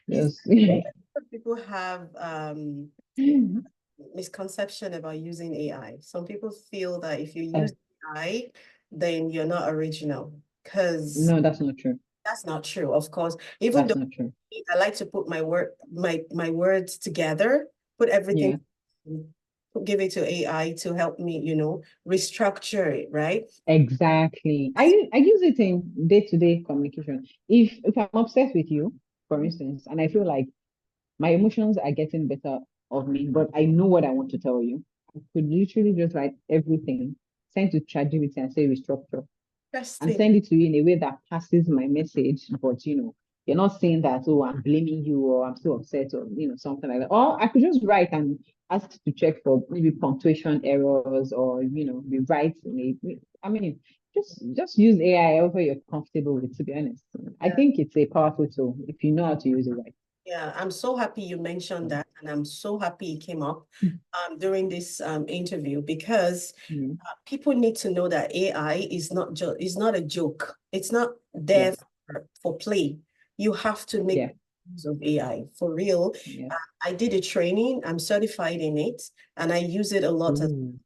Speaker 2: Is
Speaker 1: Just
Speaker 2: people have misconception about using AI. Some people feel that if you
Speaker 1: uh,
Speaker 2: use AI, then you're not original. Because
Speaker 1: no, that's not true.
Speaker 2: that's not true, of course. Even
Speaker 1: That's
Speaker 2: though
Speaker 1: not true.
Speaker 2: I like to put my words together, put everything
Speaker 1: Yeah.
Speaker 2: give it to AI to help me, restructure it, right?
Speaker 1: Exactly. I use it in day-to-day communication. If I'm obsessed with you, for instance, and I feel like my emotions are getting better of me, but I know what I want to tell you, I could literally just write everything, send to ChatGPT and say restructure, and
Speaker 2: Interesting.
Speaker 1: send it to you in a way that passes my message, but you're not saying that, oh, I'm blaming you or I'm so upset or something like that. Or I could just write and ask to check for maybe punctuation errors or rewrite. I mean, just use AI however you're comfortable with, to be honest. I
Speaker 2: Yeah.
Speaker 1: think it's a powerful tool if you know how to use it right.
Speaker 2: Yeah, I'm so happy you mentioned that, and I'm so happy it came up during this interview because
Speaker 1: Mm,
Speaker 2: people need to know that AI is not a joke. It's not
Speaker 1: yeah,
Speaker 2: there for play. You have to make
Speaker 1: yeah,
Speaker 2: use of AI for real.
Speaker 1: yeah.
Speaker 2: I did a training. I'm certified in it, and I use it a lot.
Speaker 1: Ooh.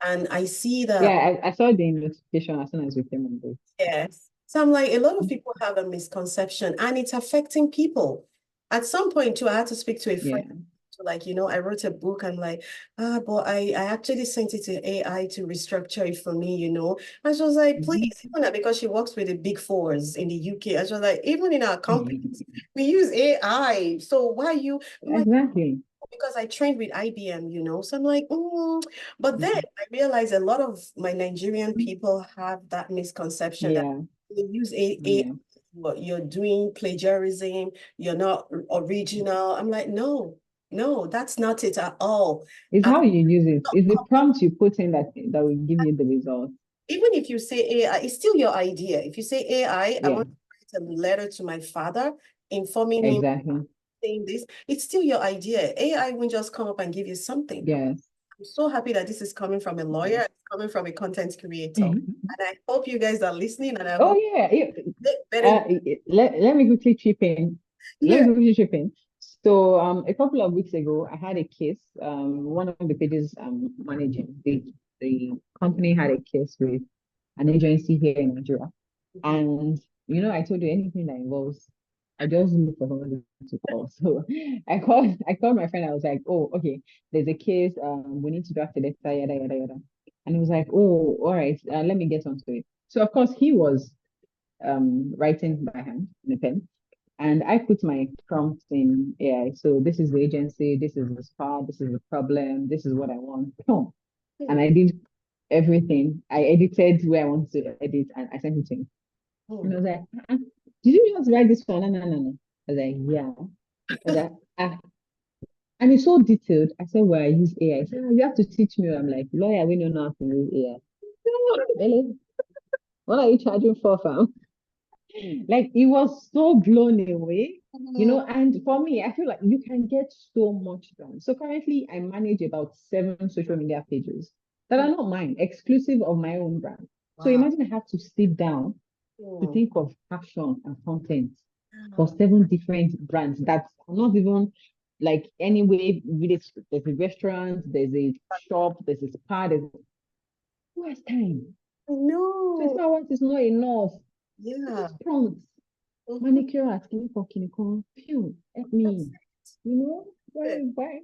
Speaker 2: And I see that.
Speaker 1: Yeah, I saw the notification as soon as we came on board.
Speaker 2: Yes. So I'm like, a lot of people have a misconception and it's affecting people. At some point too, I had to speak to a
Speaker 1: Yeah.
Speaker 2: friend. Like, I wrote a book. I'm like, but I actually sent it to AI to restructure it for me. And she was like, please,
Speaker 1: Mhm.
Speaker 2: even because she works with the big fours in the UK. And she was like, even in our companies, we use AI. So why you? I'm like,
Speaker 1: Exactly.
Speaker 2: because I trained with IBM. So I'm like, But then
Speaker 1: Mhm.
Speaker 2: I realized a lot of my Nigerian people have that misconception that
Speaker 1: Yeah,
Speaker 2: you use AI,
Speaker 1: yeah.
Speaker 2: but you're doing plagiarism, you're not original. I'm like, no, no, that's not it at all.
Speaker 1: It's
Speaker 2: I'm
Speaker 1: how you use it.
Speaker 2: not
Speaker 1: It's the
Speaker 2: copying.
Speaker 1: prompt you put in that will give you the result.
Speaker 2: Even if you say AI, it's still your idea. If you say AI, I
Speaker 1: Yeah,
Speaker 2: want to write a letter to my father informing him
Speaker 1: exactly.
Speaker 2: saying this, it's still your idea. AI won't just come up and give you something.
Speaker 1: Yes.
Speaker 2: I'm so happy that this is coming from a lawyer,
Speaker 1: Yes.
Speaker 2: it's coming from a content creator. And I hope you guys are listening and I
Speaker 1: Oh
Speaker 2: hope
Speaker 1: yeah.
Speaker 2: they better.
Speaker 1: Let me quickly chip in. Let
Speaker 2: Yeah.
Speaker 1: me quickly chip in. So a couple of weeks ago, I had a case. One of the pages managing the company had a case with an agency here in Nigeria.
Speaker 2: Mhm.
Speaker 1: And I told you anything that involves, I just look for someone to call. So I called my friend. I was like, oh, okay, there's a case. We need to draft a letter, yada yada yada. And he was like, oh, all right, let me get onto it. So of course he was writing by hand in a pen. And I put my prompts in AI. So this is the agency, this is the spa, this is the problem, this is what I want. Boom. And
Speaker 2: Hmm.
Speaker 1: I did everything. I edited where I wanted to edit and I sent it to him. And I
Speaker 2: Hmm.
Speaker 1: was like, did you just write this for no, no, no, no? I was like, yeah. I was like, and it's so detailed. I said, well, I use AI. I said, "Oh, you have to teach me." I'm like, lawyer, we don't know how to use AI. Really? What are you charging for, fam? Like, it was so blown away,
Speaker 2: Hmm.
Speaker 1: and for me, I feel like you can get so much done. So currently, I manage about 7 social media pages that are not mine, exclusive of my own brand. So
Speaker 2: Wow.
Speaker 1: imagine I have to sit down to
Speaker 2: Hmm.
Speaker 1: think of caption and content for 7 different brands that's not even like anyway really. There's a restaurant, there's a shop, there's a spa, who has time?
Speaker 2: No.
Speaker 1: 24 hours is not enough. So
Speaker 2: Yeah.
Speaker 1: just prompts,
Speaker 2: Mhm.
Speaker 1: manicure at Kiniko, phew, help me.
Speaker 2: That's it.
Speaker 1: Why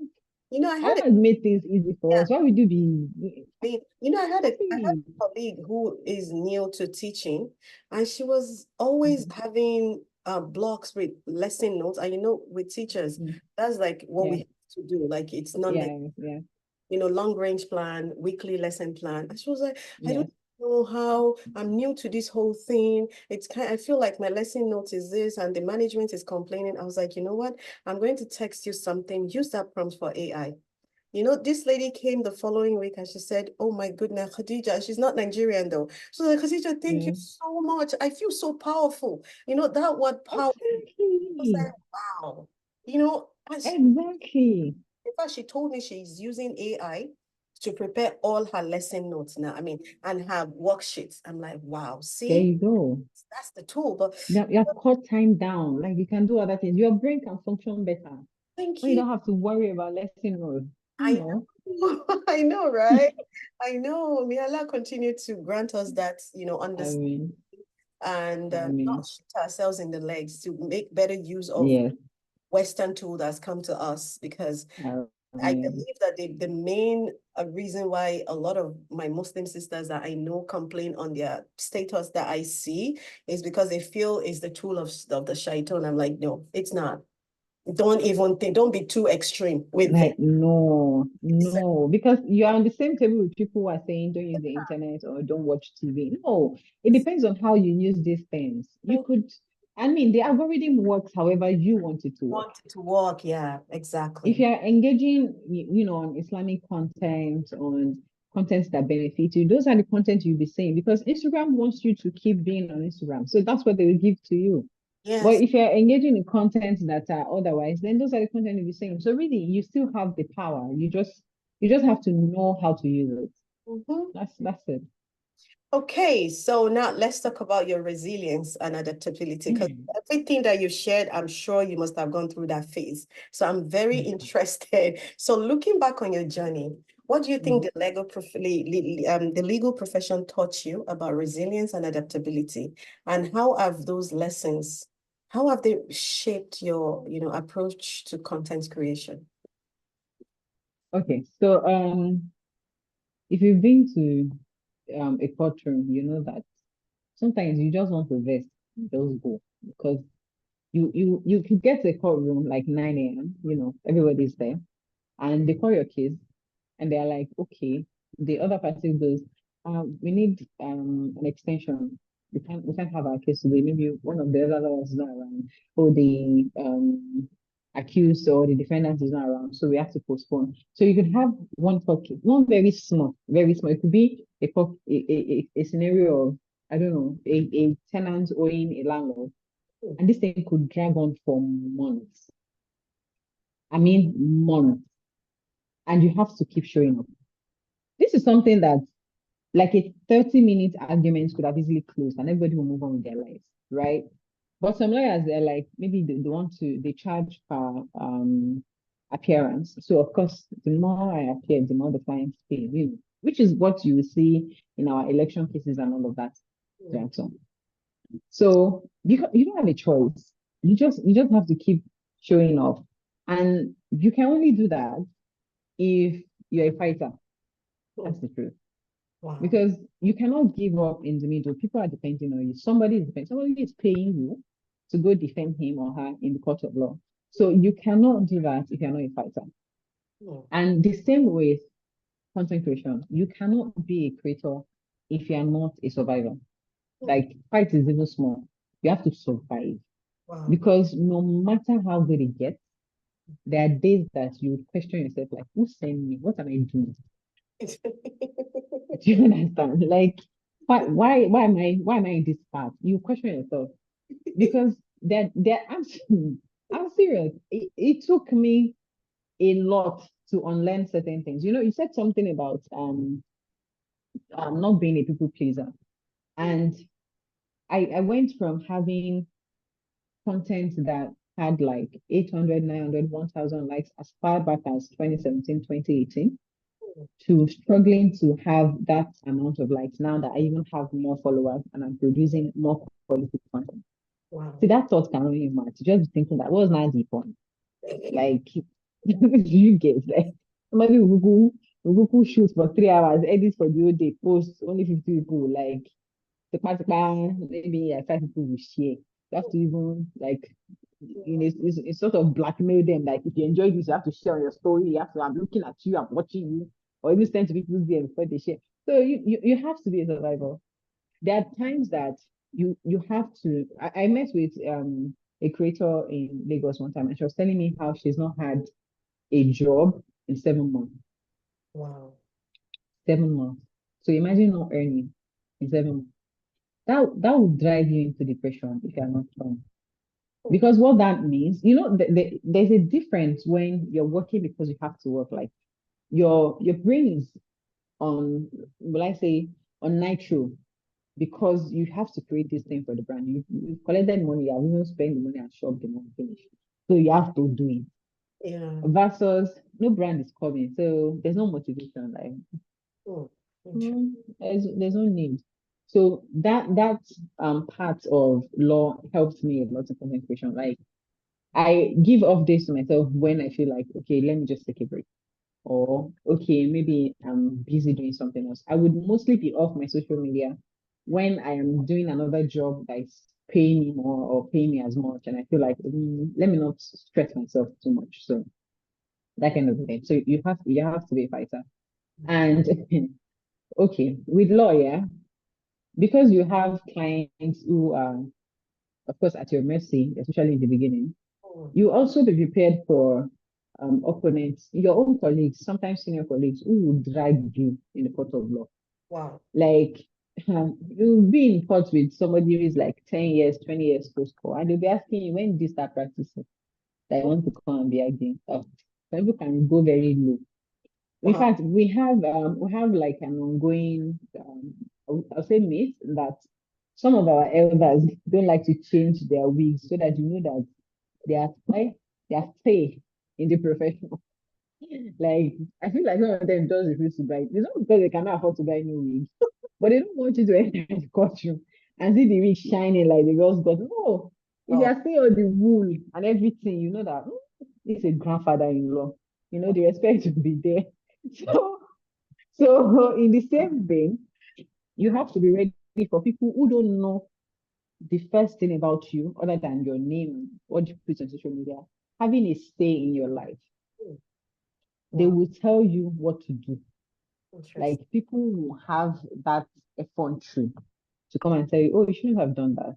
Speaker 2: I had
Speaker 1: Allah has made things easy for us. Why would you be
Speaker 2: I had a
Speaker 1: free?
Speaker 2: colleague who is new to teaching, and she was always
Speaker 1: Mhm.
Speaker 2: having blocks with lesson notes. And with teachers,
Speaker 1: Mm.
Speaker 2: that's like what we
Speaker 1: Yeah,
Speaker 2: have to do. Like it's not
Speaker 1: yeah, yeah,
Speaker 2: long range plan, weekly lesson plan. And she was like, I
Speaker 1: yeah.
Speaker 2: don't know how I'm new to this whole thing. I feel like my lesson note is this and the management is complaining. I was like, you know what? I'm going to text you something. Use that prompt for AI. This lady came the following week and she said, oh my goodness, Khadija, she's not Nigerian though. So like, Khadija, thank you
Speaker 1: Yeah.
Speaker 2: so much. I feel so powerful. That word power, I was
Speaker 1: Exactly.
Speaker 2: like, wow. You know, and she,
Speaker 1: Exactly.
Speaker 2: in fact, she told me she's using AI to prepare all her lesson notes now. I mean, and her worksheets. I'm like, wow,
Speaker 1: There
Speaker 2: see,
Speaker 1: you go.
Speaker 2: that's the tool. But
Speaker 1: Now you have cut time down. Like you can do other things. Your brain can function better
Speaker 2: thank
Speaker 1: when you
Speaker 2: you.
Speaker 1: don't have to worry about lesson road. You
Speaker 2: I
Speaker 1: know.
Speaker 2: know, I know, right? I know. May Allah continue to grant us that,
Speaker 1: I
Speaker 2: understanding
Speaker 1: mean,
Speaker 2: and
Speaker 1: I
Speaker 2: not
Speaker 1: mean,
Speaker 2: shoot ourselves in the legs to make better use of
Speaker 1: yes.
Speaker 2: Western tool that's come to us because
Speaker 1: All
Speaker 2: I believe that the main reason why a lot of my Muslim sisters that I know complain on their status that I see is because they feel it's the tool of the shaitan. I'm like, no, it's not. Don't even think, don't be too extreme with it.
Speaker 1: Like, no, because you are on the same table with people who are saying don't use the internet or don't watch TV. No, it depends on how you use these things. You could, I mean, the algorithm works however you want it to work.
Speaker 2: Want it to work, yeah,
Speaker 1: If
Speaker 2: exactly.
Speaker 1: you're engaging, on Islamic content, on content that benefit you, those are the content you'll be saying because Instagram wants you to keep being on Instagram. So that's what they will give to you. But
Speaker 2: Yes.
Speaker 1: if you're engaging in content that are otherwise, then those are the content you'll be saying. So really, you still have the power. You just have to know how to use it.
Speaker 2: Mhm.
Speaker 1: That's it.
Speaker 2: Okay, so now let's talk about your resilience and adaptability because everything that you shared, I'm sure you must have gone through that phase. So I'm very interested. So looking back on your journey, what do you think the legal profession taught you about resilience and adaptability? And how have they shaped your, approach to content creation?
Speaker 1: Okay, so if you've been to a courtroom, you know that sometimes you just want to vest, just go because you could get to a courtroom like 9 a.m. Everybody's there, and they call your case, and they're like, okay, the other party goes, we need an extension. We can't have our case today. Maybe one of the other lawyers is not around, or the accused or the defendant is not around, so we have to postpone. So you could have one court case, one very small, very small. It could be a scenario of, I don't know, a tenant owing a landlord, and this thing could drag on for months. I mean, months, and you have to keep showing up. This is something that, like, a 30-minute argument could have easily closed and everybody will move on with their lives, right? But some lawyers, they're like, maybe they charge per appearance. So of course, the more I appear, the more the clients pay, which is what you will see in our election cases and all of that. So you don't have a choice. You just have to keep showing up. And you can only do that if you're a fighter. That's the truth.
Speaker 2: Wow.
Speaker 1: Because you cannot give up in the middle. People are depending on you. Somebody is paying you to go defend him or her in the court of law. So you cannot do that if you're not a fighter. And the same with content creation, you cannot be a creator if you're not a survivor. Like, fight is even small. You have to survive.
Speaker 2: Wow.
Speaker 1: Because no matter how good it gets, there are days that you would question yourself, like, who sent me? What am I doing? Do you understand? Like, why am I in this path? You question yourself because I'm serious. It took me a lot to unlearn certain things. You said something about not being a people pleaser, and I went from having content that had like 800, 900, 1,000 likes as far back as 2017, 2018 to struggling to have that amount of likes now that I even have more followers and I'm producing more quality content.
Speaker 2: Wow.
Speaker 1: See, that thought can only match. Just thinking that was not the point. Like, you get like somebody will go shoot for 3 hours, edit for the whole day, post only 50 people, like maybe like 5 people will share. You have to even like it's sort of blackmail them. Like, if you enjoy this, you have to share on your story. You have to, I'm looking at you, I'm watching you, or even send to people's DM before they share. So you have to be a survivor. There are times that you have to. I met with a creator in Lagos one time, and she was telling me how she's not had a job in 7 months.
Speaker 2: Wow.
Speaker 1: 7 months. So imagine not earning in 7 months. That would drive you into depression if you're not strong. Because what that means, there's a difference when you're working because you have to work. Like, your brain is on, will I say, on nitro because you have to create this thing for the brand. You've collected money, you have even spent the money and shop the money finish. So you have to do it.
Speaker 2: Yeah.
Speaker 1: Versus no brand is coming. So there's no motivation. Like, there's no need. So that part of law helps me a lot in content creation. Like, I give off days to myself when I feel like, okay, let me just take a break. or okay, maybe I'm busy doing something else. I would mostly be off my social media when I am doing another job that is paying me more or paying me as much, and I feel like let me not stress myself too much. So that kind of thing. So you have to be a fighter. And okay, with lawyer, because you have clients who are, of course, at your mercy, especially in the beginning,
Speaker 2: Mm.
Speaker 1: you also be prepared for opponents, your own colleagues, sometimes senior colleagues who will drag you in the court of law.
Speaker 2: Wow.
Speaker 1: Like you'll be in court with somebody who is like 10 years, 20 years post court, and they'll be asking you when did you start practicing? That I want to come and be arguing. Oh, some people can go very low. In
Speaker 2: Wow.
Speaker 1: fact, we have like an ongoing I'll say myth that some of our elders don't like to change their wigs so that you know that they are stay in the profession. Like I feel like some of them just refuse to buy. It's not because they cannot afford to buy new wigs, but they don't want you to enter the courtroom and see the wig shining like the girls got. No, if you
Speaker 2: Wow.
Speaker 1: are seeing all the wool and everything, you know that this is a grandfather-in-law. You know the respect will be there. So, so in the same vein, you have to be ready for people who don't know the first thing about you other than your name, what you put on social media, having a say in your life.
Speaker 2: Mm.
Speaker 1: They
Speaker 2: Wow.
Speaker 1: will tell you what to do.
Speaker 2: Interesting.
Speaker 1: Like people will have that effrontery to come and tell you, oh, you shouldn't have done that.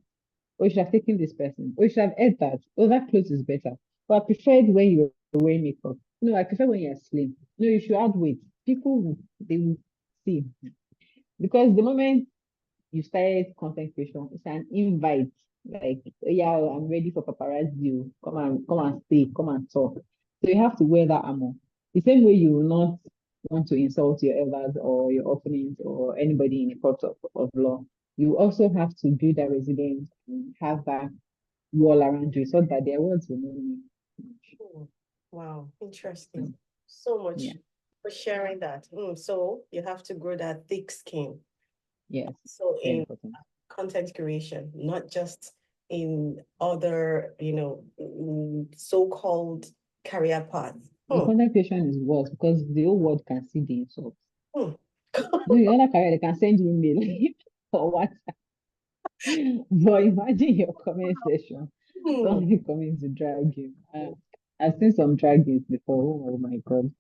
Speaker 1: Or you should have taken this person. Or you should have ate that. Oh, that clothes is better. But I preferred when you were wearing makeup. No, I prefer when you're slim. No, you should add weight. People, they will see. Because the moment you started content creation, it's an invite. Like, yeah, I'm ready for paparazzi. Come and stay, come and talk. So you have to wear that armor. The same way you will not want to insult your elders or your opponents or anybody in a court of law. You also have to build that resilience and have that wall around you so that their words will not mean much.
Speaker 2: Mm. Wow. Interesting. So
Speaker 1: Yeah.
Speaker 2: much for sharing that. So you have to grow that thick skin.
Speaker 1: Yes.
Speaker 2: So
Speaker 1: Very
Speaker 2: in
Speaker 1: important.
Speaker 2: content creation, not just in other, so-called career paths.
Speaker 1: In content creation is worse because the whole world can see the insult.
Speaker 2: Hmm.
Speaker 1: No, the other career, they can send you email or what. But imagine your comment section.
Speaker 2: Hmm.
Speaker 1: Somebody coming to drag you. I've seen some draggings before. Oh my God.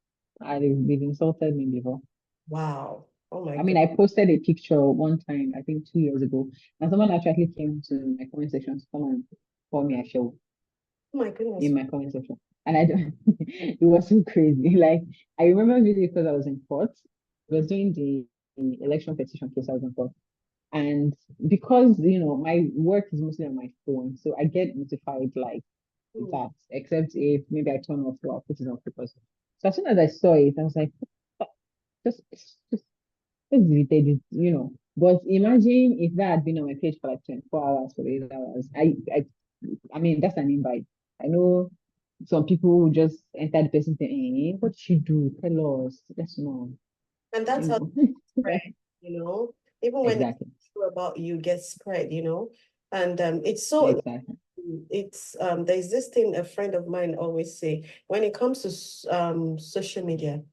Speaker 1: They've insulted me before.
Speaker 2: Wow. Oh my
Speaker 1: I mean,
Speaker 2: God.
Speaker 1: I posted a picture one time, I think 2 years ago, and someone actually came to my comment section to come and call me a show
Speaker 2: Oh my goodness.
Speaker 1: in my comment section. And I don't, it was so crazy. Like, I remember really because I was in court, I was doing the election petition case, I was in court. And because, my work is mostly on my phone, so I get notified like
Speaker 2: Hmm.
Speaker 1: that, except if maybe I turn off or I put it on purpose. So as soon as I saw it, I was like, just deleted it. But imagine if that had been on my page for like 24 hours, for 8 hours. I mean, that's an invite. I know some people will just enter the person saying, what did she do? Tell us. Let's know.
Speaker 2: And that's how
Speaker 1: You
Speaker 2: it
Speaker 1: know.
Speaker 2: spread, even when it's
Speaker 1: Exactly.
Speaker 2: true about you gets spread. And it's so
Speaker 1: Exactly.
Speaker 2: it's there's this thing a friend of mine always say when it comes to social media,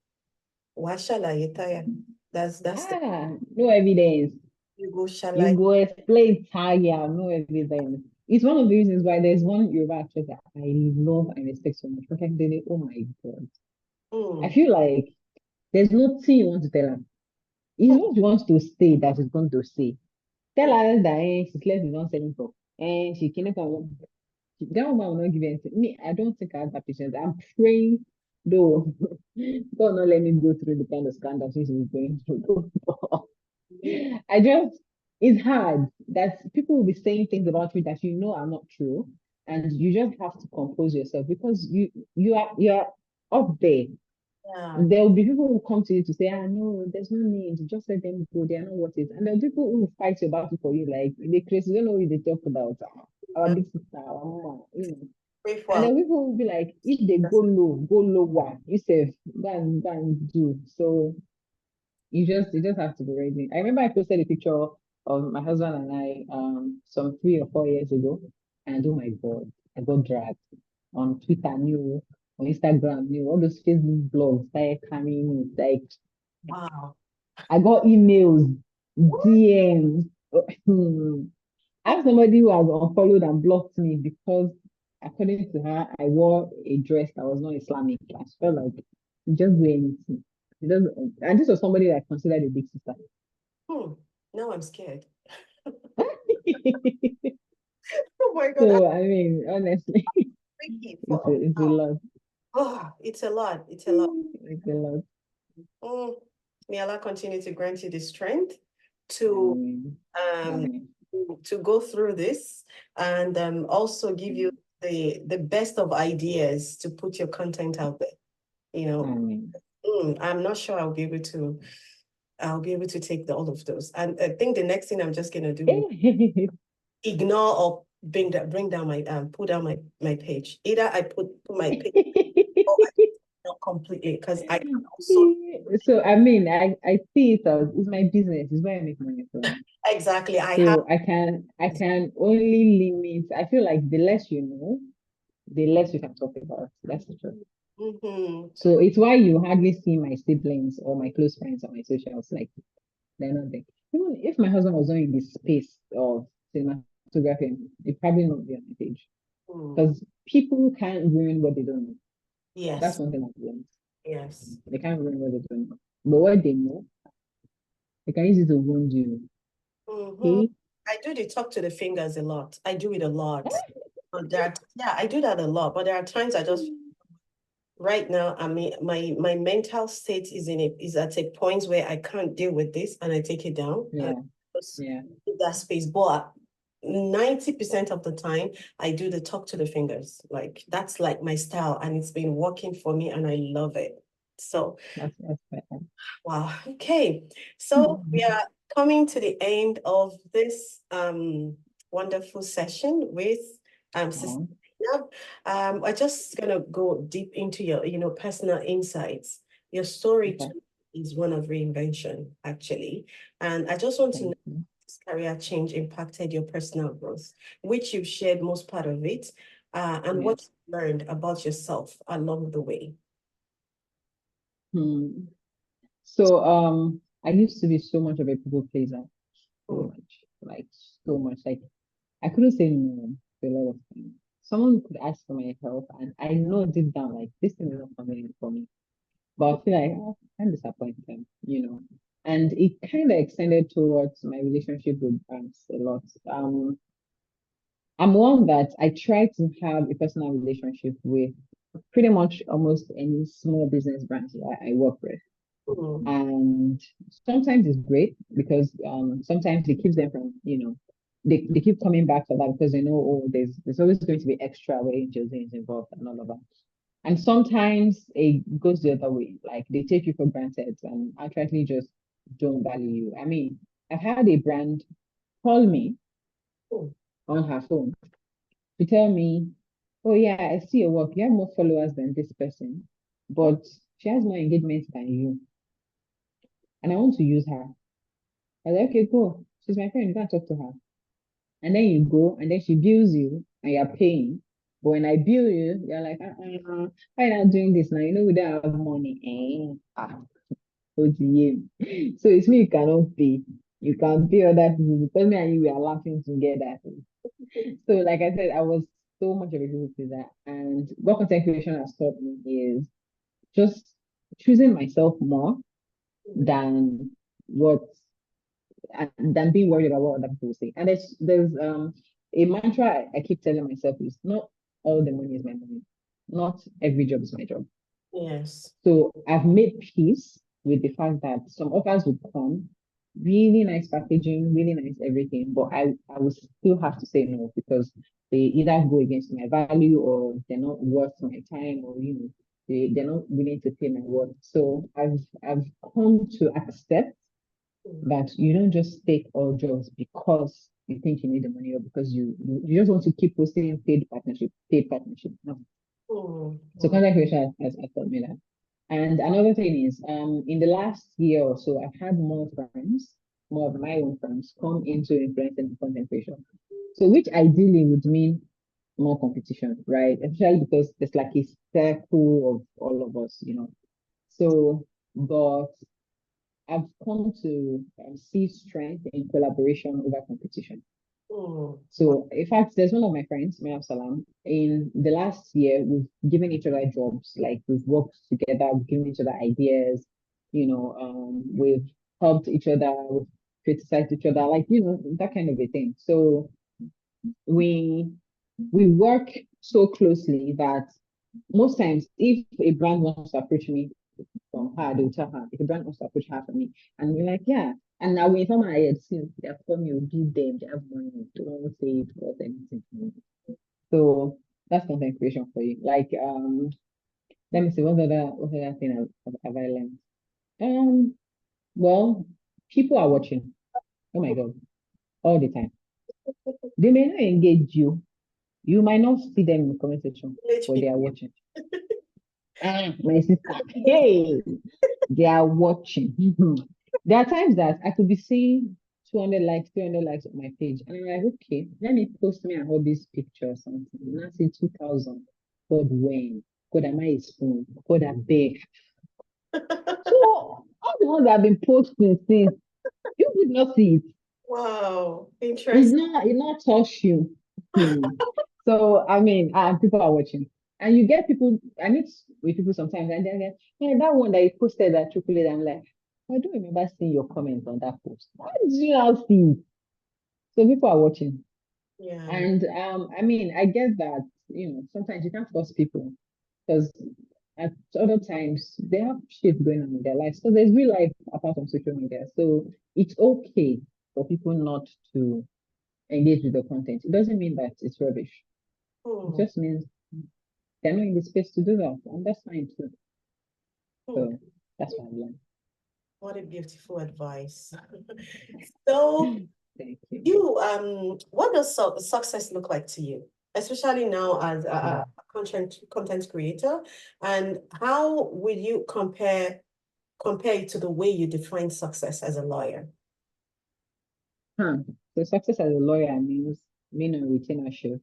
Speaker 2: washala tire. That's the
Speaker 1: No evidence.
Speaker 2: you go
Speaker 1: You
Speaker 2: shalai.
Speaker 1: go explain tire, no evidence. It's one of the reasons why there's one Yoruba actress that I love and respect so much. Perfect Daily. Oh my God. I
Speaker 2: Mm.
Speaker 1: feel like there's nothing you want to tell her. It's what you want to say that is going to say. Tell her that she slept with one selling for and she can't come. That woman will not give anything. Me, I don't think I have that patience. I'm praying, though. God not let me go through the kind of scandal she's going through. It's hard that people will be saying things about you that you know are not true, and you just have to compose yourself because you are up there.
Speaker 2: Yeah.
Speaker 1: There will be people who come to you to say, ah, no, there's no need. Just let them go. They are not worth it. And there are people who fight your battle for you, like they crazy, you don't know who they talk about. Our
Speaker 2: Yeah.
Speaker 1: big sister, our mama.
Speaker 2: Pray for
Speaker 1: And
Speaker 2: our
Speaker 1: then people will be like, if they go lower, you say, go and do. So you just have to be ready. I remember I posted a picture of my husband and I some 3 or 4 years ago, and oh my God, I got dragged on Twitter. New. on Instagram, all those Facebook blogs started coming in. Like
Speaker 2: Wow.
Speaker 1: I got emails, DMs. I have somebody who has unfollowed and blocked me because, according to her, I wore a dress that was not Islamic. I felt like just doing anything. And this was somebody that I considered a big sister.
Speaker 2: Hmm. Now I'm scared. Oh my God, that's
Speaker 1: So, I mean, honestly,
Speaker 2: tricky
Speaker 1: it's
Speaker 2: for us
Speaker 1: a
Speaker 2: now.
Speaker 1: lot.
Speaker 2: Oh, it's a lot. It's a lot.
Speaker 1: It's a lot.
Speaker 2: Mm. May Allah continue to grant you the strength
Speaker 1: I
Speaker 2: to
Speaker 1: mean, I
Speaker 2: um
Speaker 1: mean,
Speaker 2: to go through this and also give you the best of ideas to put your content out there. You
Speaker 1: I
Speaker 2: know,
Speaker 1: mean.
Speaker 2: I'm not sure I'll be able to take all of those. And I think the next thing I'm just gonna do is ignore or bring down my pull down my page. Either I put my page or I not completely because I can also
Speaker 1: So I mean, I see it as it's my business, it's where I make money from.
Speaker 2: exactly I have.
Speaker 1: So I can only limit. I feel like the less you know, the less you can talk about. That's the truth.
Speaker 2: Mhm.
Speaker 1: So it's why you hardly see my siblings or my close friends on my socials. Like they're not there. Even if my husband was not in the space of cinematography, he'd probably not be on my page.
Speaker 2: Mm.
Speaker 1: Because people can't ruin what they don't know. That's
Speaker 2: Yes,
Speaker 1: one thing I've learned.
Speaker 2: yes.
Speaker 1: They can't ruin what they don't know. But what they know, they can use it to wound you.
Speaker 2: Mhm.
Speaker 1: Okay?
Speaker 2: I do the talk to the fingers a lot. I do it a lot. But yeah, I do that a lot. But there are times I just right now, I mean, my mental state is at a point where I can't deal with this, and I take it down and
Speaker 1: Yeah,
Speaker 2: just
Speaker 1: yeah.
Speaker 2: give that space. But 90% of the time, I do the talk to the fingers. Like that's like my style, and it's been working for me, and I love it. So
Speaker 1: That's better.
Speaker 2: wow. Okay. So we are coming to the end of this wonderful session with Sister
Speaker 1: Oh,
Speaker 2: Zainab. I'm just gonna go deep into your, personal insights. Your story
Speaker 1: okay.
Speaker 2: too is one of reinvention, actually. And I just want to know
Speaker 1: Thank you.
Speaker 2: this career change impacted your personal growth, which you've shared most part of it, and what
Speaker 1: Yes.
Speaker 2: you learned about yourself along the way.
Speaker 1: Hmm. So I used to be so much of a people pleaser. So
Speaker 2: Mm,
Speaker 1: much. Like so much. Like I couldn't say no to a lot of things. Someone could ask for my help and I know deep down like this thing is not coming for me. But I feel like I'm disappointed. And it kind of extended towards my relationship with banks a lot. I'm one that I try to have a personal relationship with pretty much almost any small business branch that I work with.
Speaker 2: mm,
Speaker 1: And sometimes it's great because sometimes it keeps them from, they keep coming back for that because they know, oh, there's always going to be extra where Jose is involved and all of that. And sometimes it goes the other way, like they take you for granted and actually just don't value you. I mean, I've had a brand call me
Speaker 2: mm.
Speaker 1: on her phone to tell me, oh yeah, I see your work. You have more followers than this person, but she has more engagement than you. And I want to use her. I was like, okay, go. She's my friend, go and talk to her. And then you go, and then she bills you, and you're paying. But when I bill you, you're like, why are you not doing this now? You know, we don't have money. OGM. So it's me you cannot pay. You can pay other people because me and you we are laughing together. So, like I said, I was so much of a people pleaser. And what content creation has taught me is just choosing myself more than what than being worried about what other people say. And there's a mantra I keep telling myself is not all the money is my money. Not every job is my job.
Speaker 2: Yes.
Speaker 1: So I've made peace with the fact that some offers would come, really nice packaging, really nice everything, but I would still have to say no because they either go against my value or they're not worth my time or they're not willing to pay my worth. So I've come to accept
Speaker 2: Mm,
Speaker 1: that you don't just take all jobs because you think you need the money or because you just want to keep posting paid partnership. No.
Speaker 2: mm,
Speaker 1: So
Speaker 2: mm,
Speaker 1: content creation has taught me that. And another thing is, in the last year or so, I've had more friends, more of my own friends, come into influencing and content creation. So which ideally would mean more competition, right? Especially because there's like a circle of all of us, So, but I've come to see strength in collaboration over competition.
Speaker 2: Mm.
Speaker 1: So, in fact, there's one of my friends, Miriam Salam. In the last year, we've given each other jobs, like we've worked together, we've given each other ideas, we've helped each other, we've criticized each other, like, that kind of a thing. So we we work so closely that most times, if a brand wants to approach me from her, they'll tell her. If a brand wants to approach her from me, and we're like, yeah. And now we inform our head, since they're from you, give them, they have money, don't say it costs anything to me. So that's content creation for you. Like, let me see, what other thing have I learned? Um, well, people are watching. Oh my God, all the time. They may not engage you. You might not see them in the comment section, but they are watching. My sister, hey, they are watching. There are times that I could be seeing 200 likes, 300 likes on my page, and I'm like, okay, let me post me a hobbies picture or something. And I see 2,000. God, when? God, am I a spoon? God, I beg. So all the ones that have been posting since, you would not see it.
Speaker 2: Wow,
Speaker 1: It's
Speaker 2: interesting.
Speaker 1: not, it not touch you. Hmm. So I mean, people are watching, and you get people. I meet with people sometimes, and they're like, "Yeah, that one that you posted that chocolate." I'm like, I don't remember seeing your comment on that post. How did you not see it? So people are watching,
Speaker 2: Yeah.
Speaker 1: and I mean, I get that. Sometimes you can't force people because at other times they have shit going on in their lives. So there's real life apart from social media. So it's okay for people not to engage with the content. It doesn't mean that it's rubbish. It
Speaker 2: Hmm.
Speaker 1: just means they're not in the space to do that, and that's fine too.
Speaker 2: Hmm.
Speaker 1: So that's what I've learned.
Speaker 2: What a beautiful advice. So
Speaker 1: Thank you.
Speaker 2: what does success look like to you, especially now as
Speaker 1: Hmm.
Speaker 2: a content creator, and how will you compare it to the way you define success as a lawyer?
Speaker 1: Huh. So success as a lawyer means being on retainership,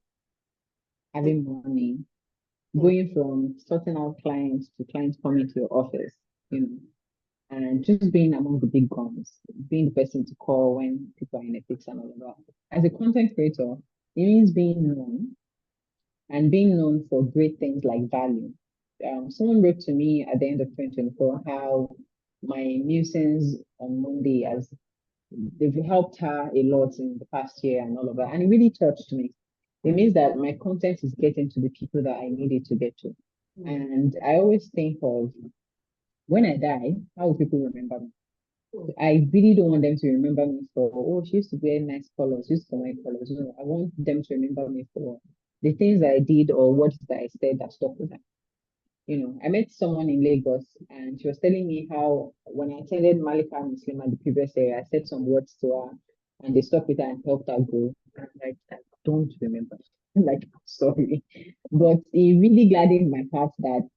Speaker 1: having money,
Speaker 2: Mhm.
Speaker 1: going from sorting out clients to clients coming to your office, and just being among the big guns, being the person to call when people are in a fix and all of that. As a content creator, it means being known and being known for great things like value. Someone wrote to me at the end of 2024 how my musings on Monday has they've helped her a lot in the past year and all of that, and it really touched me. It means that my content is getting to the people that I need it to get to,
Speaker 2: Mhm.
Speaker 1: and I always think of when I die, how will people remember me?
Speaker 2: Mhm.
Speaker 1: I really don't want them to remember me for, oh, she used to wear nice colors, she used to wear colors. No, I want them to remember me for the things I did or words that I said that stuck with them. I met someone in Lagos and she was telling me how when I attended Malika Muslim at the previous year, I said some words to her and they stuck with her and helped her grow. And I'm like, I don't remember. Like, sorry. But it really gladdened my heart that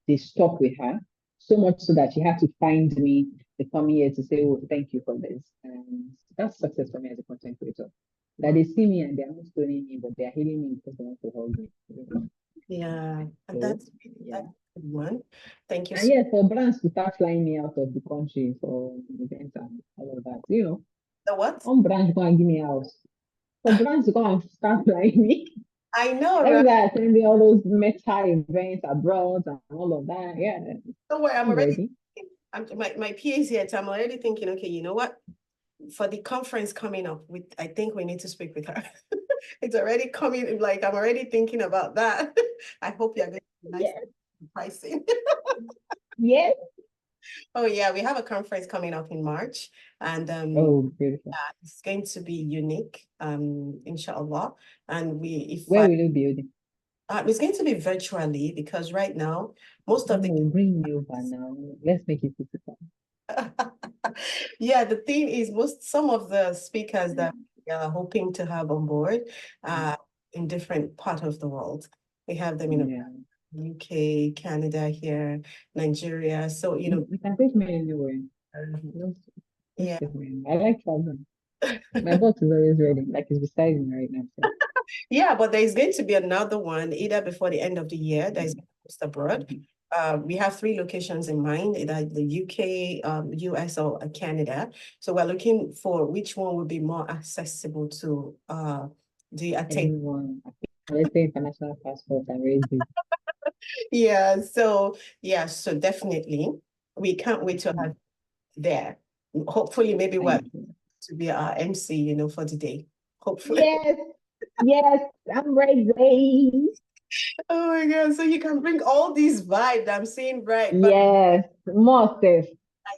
Speaker 1: they stuck with her so much so that she had to find me the coming year to say, oh, thank you for this. And that's success for me as a content creator. That they see me and they're not stoning me, but they're healing me because they want to hold me.
Speaker 2: Yeah, and
Speaker 1: So,
Speaker 2: that's
Speaker 1: yeah.
Speaker 2: a good one. Thank you
Speaker 1: And
Speaker 2: so
Speaker 1: yeah, for brands to start flying me out of the country for events and all of that,
Speaker 2: The what?
Speaker 1: on brands go and give me a house. For brands to go and start flying me,
Speaker 2: I know,
Speaker 1: every
Speaker 2: right?
Speaker 1: day attending all those meta events abroad and all of that. Yeah,
Speaker 2: Don't worry, I'm
Speaker 1: I'm
Speaker 2: already
Speaker 1: ready.
Speaker 2: my PA is here, so I'm already thinking, okay, you know what? For the conference coming up, I think we need to speak with her. It's already coming, like I'm already thinking about that. I hope you're going to be nice
Speaker 1: Yes,
Speaker 2: pricing.
Speaker 1: yes.
Speaker 2: Oh yeah, we have a conference coming up in March, and
Speaker 1: Oh, beautiful.
Speaker 2: it's going to be unique, inshallah. And
Speaker 1: Where will you be holding?
Speaker 2: it's going to be virtually because right now most of the
Speaker 1: Oh, bring me over now. Let's make it physical.
Speaker 2: yeah, the thing is some of the speakers that we are hoping to have on board
Speaker 1: Mm,
Speaker 2: in different part of the world. We have them in
Speaker 1: yeah.
Speaker 2: UK, Canada here, Nigeria. So,
Speaker 1: You can take me anywhere. Just
Speaker 2: yeah.
Speaker 1: take me anywhere. I like traveling. My boss is always ready. Like he's beside me right now. So.
Speaker 2: Yeah, but there's going to be another one either before the end of the year that is just abroad. We have three locations in mind, either the UK, US, or Canada. So we're looking for which one would be more accessible to the attain.
Speaker 1: Everyone, let's say international passport and raise it.
Speaker 2: So definitely we can't wait to have there. Hopefully, maybe what
Speaker 1: Thank you.
Speaker 2: to be our MC, for the day. Hopefully.
Speaker 1: Yes, yes, I'm ready.
Speaker 2: Oh my God. So you can bring all these vibes I'm seeing right, but
Speaker 1: Yes, more safe.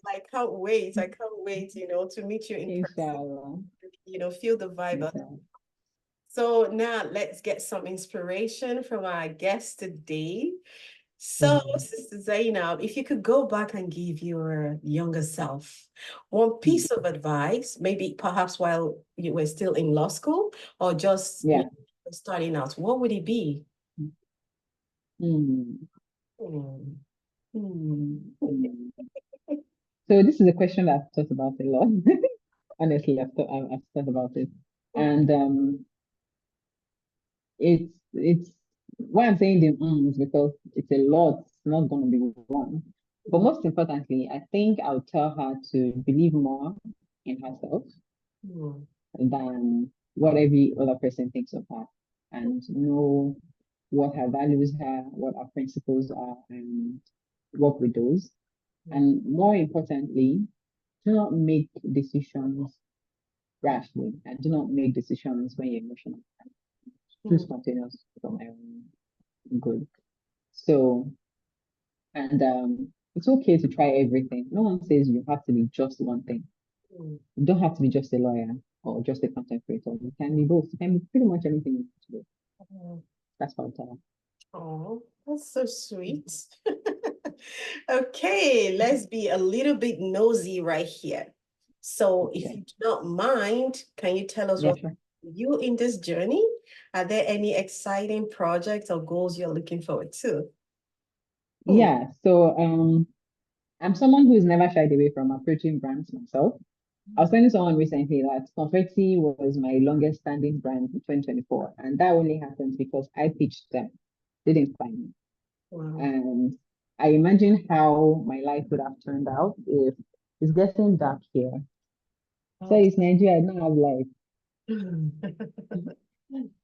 Speaker 2: I can't wait. I can't wait, to meet you in person,
Speaker 1: Inshallah.
Speaker 2: feel the vibe.
Speaker 1: Inshallah.
Speaker 2: So now let's get some inspiration from our guest today. So,
Speaker 1: Mhm.
Speaker 2: Sister Zainab, if you could go back and give your younger self one piece of advice, maybe perhaps while you were still in law school or just
Speaker 1: Yeah.
Speaker 2: starting out, what would it be?
Speaker 1: Mm.
Speaker 2: Hmm. Hmm.
Speaker 1: Mm. So this is a question that I've thought about a lot. Honestly, I've thought about it, and it's why I'm saying the is because it's a lot. It's not going to be one. But most importantly, I think I'll tell her to believe more in herself
Speaker 2: Hmm.
Speaker 1: than what every other person thinks of her, and know what her values are, what our principles are, and work with those. And more importantly, do not make decisions rashly and do not make decisions when you're emotional. Too
Speaker 2: Hmm.
Speaker 1: spontaneous for my own good. So, and it's okay to try everything. No one says you have to be just one thing.
Speaker 2: Hmm.
Speaker 1: You don't have to be just a lawyer or just a content creator. You can be both. You can be pretty much anything you want to do.
Speaker 2: Hmm.
Speaker 1: That's what I'm telling.
Speaker 2: Oh, that's so sweet. Okay, let's be a little bit nosy right here. So, if
Speaker 1: Okay.
Speaker 2: you do not mind, can you tell us
Speaker 1: Yeah,
Speaker 2: what
Speaker 1: sure.
Speaker 2: you in this journey? Are there any exciting projects or goals you're looking forward to? Hmm.
Speaker 1: Yeah. So I'm someone who's never shied away from approaching brands myself. I was telling someone recently that Confetti was my longest standing brand in 2024. And that only happened because I pitched them. They didn't find me.
Speaker 2: Wow.
Speaker 1: And I imagine how my life would have turned out if it's getting dark here. So
Speaker 2: Okay.
Speaker 1: it's Nigeria, I don't have life.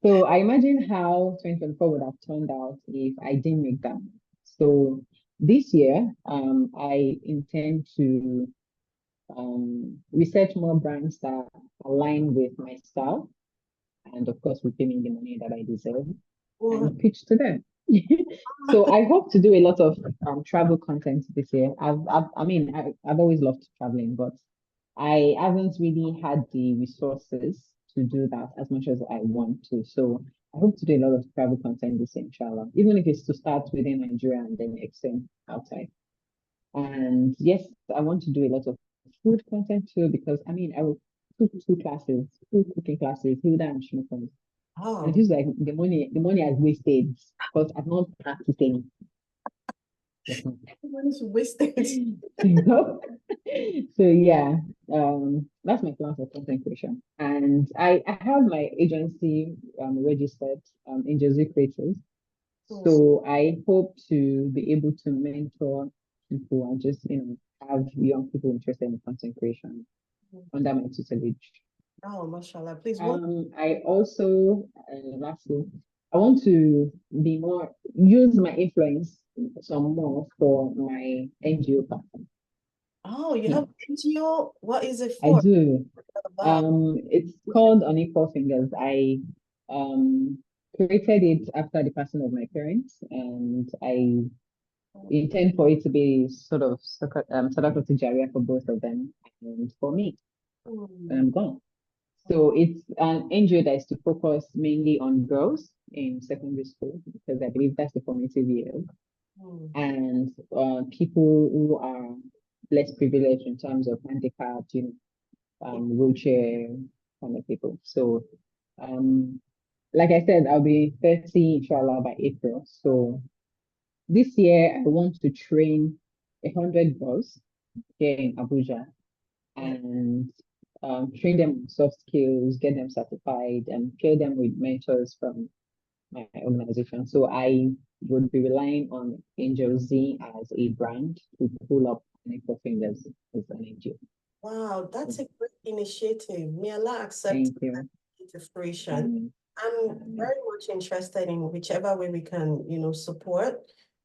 Speaker 1: So I imagine how 2024 would have turned out if I didn't make that. So this year, I intend to research more brands that align with my style and of course will pay me the money that I deserve
Speaker 2: Wow.
Speaker 1: and pitch to them. So I hope to do a lot of travel content this year. I've always loved traveling, but I haven't really had the resources to do that as much as I want to. So I hope to do a lot of travel content this year, inshallah, even if it's to start within Nigeria and then extend outside. And yes, I want to do a lot of food content too, because I will took two classes, two cooking classes, Hilda and Shinokan. And it
Speaker 2: Oh,
Speaker 1: feels like the money has wasted because I've not practiced any.
Speaker 2: what is wasted?
Speaker 1: You know? So yeah, that's my plan for content creation. And I have my agency registered in Jersey Creators.
Speaker 2: Hmm.
Speaker 1: So I hope to be able to mentor people and just, have young people interested in content creation under my tutelage.
Speaker 2: Oh, mashallah. Please, what?
Speaker 1: I also, lastly, I want to use my influence some more for my NGO platform.
Speaker 2: Oh, you
Speaker 1: Yeah,
Speaker 2: have NGO. What is it
Speaker 1: I
Speaker 2: for?
Speaker 1: do.
Speaker 2: About?
Speaker 1: It's called Unequal Fingers. I um, created it after the passing of my parents, and I intend for it to be sort of Sadaqah Jariyah for both of them and for me when
Speaker 2: Hmm.
Speaker 1: I'm gone. So it's an NGO that is to focus mainly on girls in secondary school because I believe that's the formative years
Speaker 2: Hmm.
Speaker 1: and people who are less privileged in terms of handicapped, wheelchair kind of people. So, um, like I said, I'll be 30 inshallah by April. So this year I want to train 100 girls here in Abuja
Speaker 2: Yeah.
Speaker 1: and train them on soft skills, get them certified, and pair them with mentors from my organization. So I would be relying on Angel Z as a brand to pull up Connect Fingers as an NGO.
Speaker 2: Wow, that's a great initiative. May Allah accept
Speaker 1: Thank you.
Speaker 2: into fruition.
Speaker 1: Um,
Speaker 2: I'm very much interested in whichever way we can, support.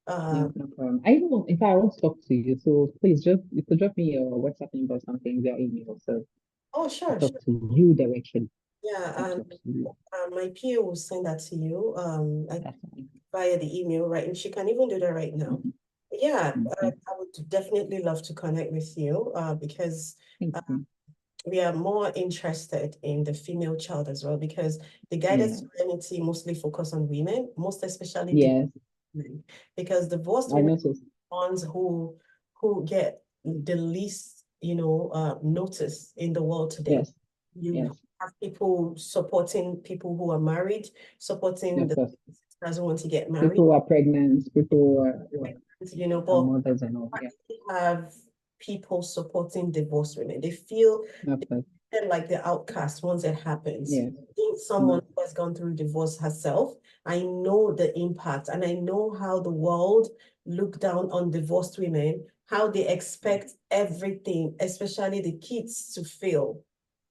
Speaker 1: no problem. I will, if I want to talk to you, so please just you could drop me your WhatsApp number or something via email. So
Speaker 2: Oh,
Speaker 1: I'll
Speaker 2: sure,
Speaker 1: talk
Speaker 2: sure.
Speaker 1: to you directly.
Speaker 2: Yeah,
Speaker 1: I'll talk to you.
Speaker 2: my PA will send that to you
Speaker 1: That's fine.
Speaker 2: via the email, right? And she can even do that right now. Yeah,
Speaker 1: Okay.
Speaker 2: I would definitely love to connect with you because
Speaker 1: Thank you.
Speaker 2: we are more interested in the female child as well because the Guided
Speaker 1: Yeah.
Speaker 2: Serenity mostly focus on women, most especially
Speaker 1: Yes.
Speaker 2: women, because divorced
Speaker 1: I
Speaker 2: women
Speaker 1: noticed.
Speaker 2: are the ones who get the least, notice in the world today.
Speaker 1: Yes.
Speaker 2: You
Speaker 1: Yes.
Speaker 2: have people supporting people who are married, supporting
Speaker 1: Of
Speaker 2: the
Speaker 1: course.
Speaker 2: doesn't want to get married,
Speaker 1: People who are pregnant, people who are
Speaker 2: but
Speaker 1: mothers and all. Yeah.
Speaker 2: we have people supporting divorced women. They feel
Speaker 1: Of course.
Speaker 2: like the outcast once it happens.
Speaker 1: Yes.
Speaker 2: Being someone
Speaker 1: Mm.
Speaker 2: who has gone through divorce herself, I know the impact and I know how the world look down on divorced women, how they expect everything, especially the kids, to fail.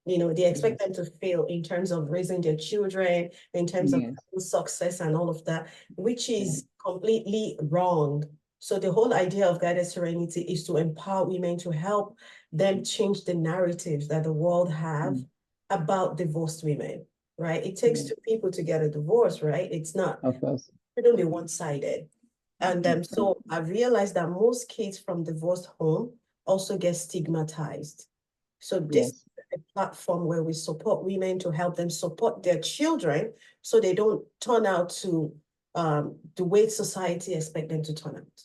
Speaker 2: They expect
Speaker 1: Yes.
Speaker 2: them to fail in terms of raising their children, in terms of
Speaker 1: Yes.
Speaker 2: success and all of that, which
Speaker 1: Yes.
Speaker 2: is completely wrong. So the whole idea of Guided Serenity is to empower women to help them change the narrative that the world have
Speaker 1: Mm.
Speaker 2: about divorced women, right? It takes
Speaker 1: Yes.
Speaker 2: two people to get a divorce, right? It's not,
Speaker 1: Of course.
Speaker 2: it don't be one-sided. And so I realized that most kids from divorced home also get stigmatized. So this is
Speaker 1: Yes.
Speaker 2: a platform where we support women to help them support their children so they don't turn out to the way society expect them to turn out.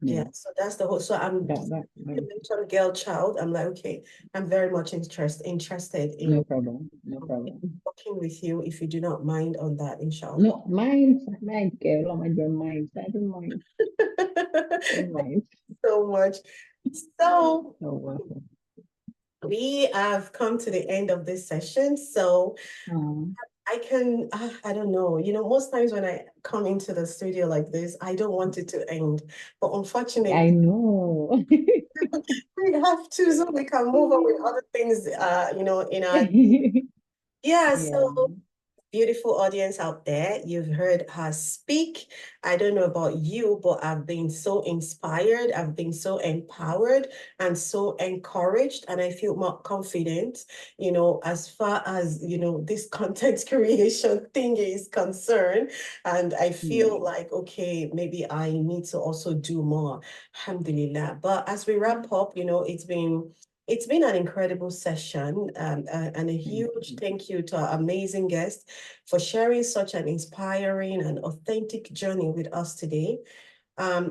Speaker 2: Yeah,
Speaker 1: Yeah.
Speaker 2: so that's the whole. So I'm
Speaker 1: That
Speaker 2: you mentioned girl child. I'm like, okay, I'm very much interested
Speaker 1: no
Speaker 2: in
Speaker 1: problem. No problem.
Speaker 2: working with you if you do not mind on that, inshallah.
Speaker 1: No, mine, girl, oh my God, mine. I don't mind. Don't mind.
Speaker 2: So much. So
Speaker 1: No welcome.
Speaker 2: we have come to the end of this session. So
Speaker 1: Um,
Speaker 2: I don't know, most times when I come into the studio like this, I don't want it to end. But
Speaker 1: I
Speaker 2: unfortunately,
Speaker 1: know.
Speaker 2: we have to so we can move on with other things, in our yeah,
Speaker 1: Yeah.
Speaker 2: so beautiful audience out there, you've heard her speak. I don't know about you, but I've been so inspired. I've been so empowered and so encouraged, and I feel more confident, as far as, this content creation thing is concerned. And I
Speaker 1: Yeah.
Speaker 2: feel like, okay, maybe I need to also do more. Alhamdulillah. But as we wrap up, it's been an incredible session, and a
Speaker 1: Thank
Speaker 2: huge
Speaker 1: you.
Speaker 2: thank you to our amazing guest for sharing such an inspiring and authentic journey with us today.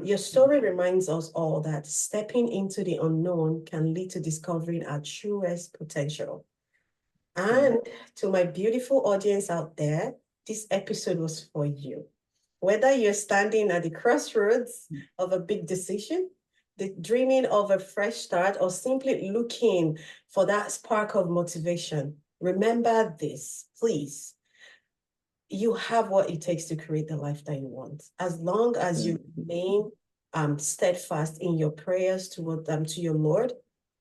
Speaker 2: Your story reminds us all that stepping into the unknown can lead to discovering our truest potential.
Speaker 1: Yeah.
Speaker 2: And to my beautiful audience out there, this episode was for you. Whether you're standing at the crossroads of a big decision, dreaming of a fresh start, or simply looking for that spark of motivation, remember this, please. You have what it takes to create the life that you want. As long as you remain steadfast in your prayers to your Lord,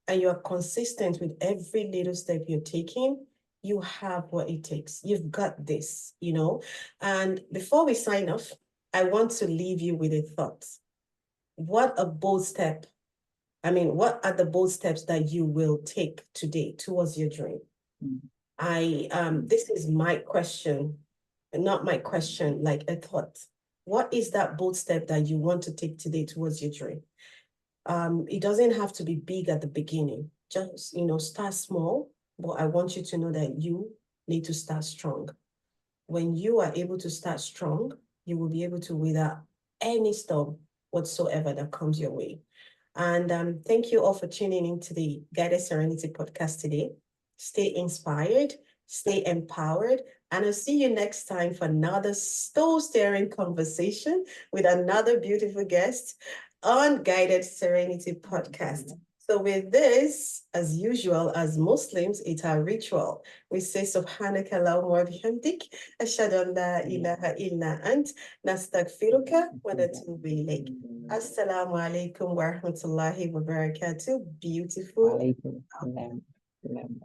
Speaker 2: and you are consistent with every little step you're taking, you have what it takes. You've got this, And before we sign off, I want to leave you with a thought. What a bold step. What are the bold steps that you will take today towards your dream? This is my question, not my question, like a thought. What is that bold step that you want to take today towards your dream? It doesn't have to be big at the beginning. Just, start small, but I want you to know that you need to start strong. When you are able to start strong, you will be able to weather any storm whatsoever that comes your way. And thank you all for tuning into the Guided Serenity podcast today. Stay inspired, stay empowered, and I'll see you next time for another soul-stirring conversation with another beautiful guest on Guided Serenity podcast. So with this, as usual, as Muslims, it's our ritual. We say Subhanaka Allahumma wa bihamdik, ashhadu an la ilaha illa ant, nastaghfiruka wa natubu ilayk. Assalamu alaikum wa rahmatullahi wa barakatuh. Beautiful.
Speaker 1: Walaikum salam.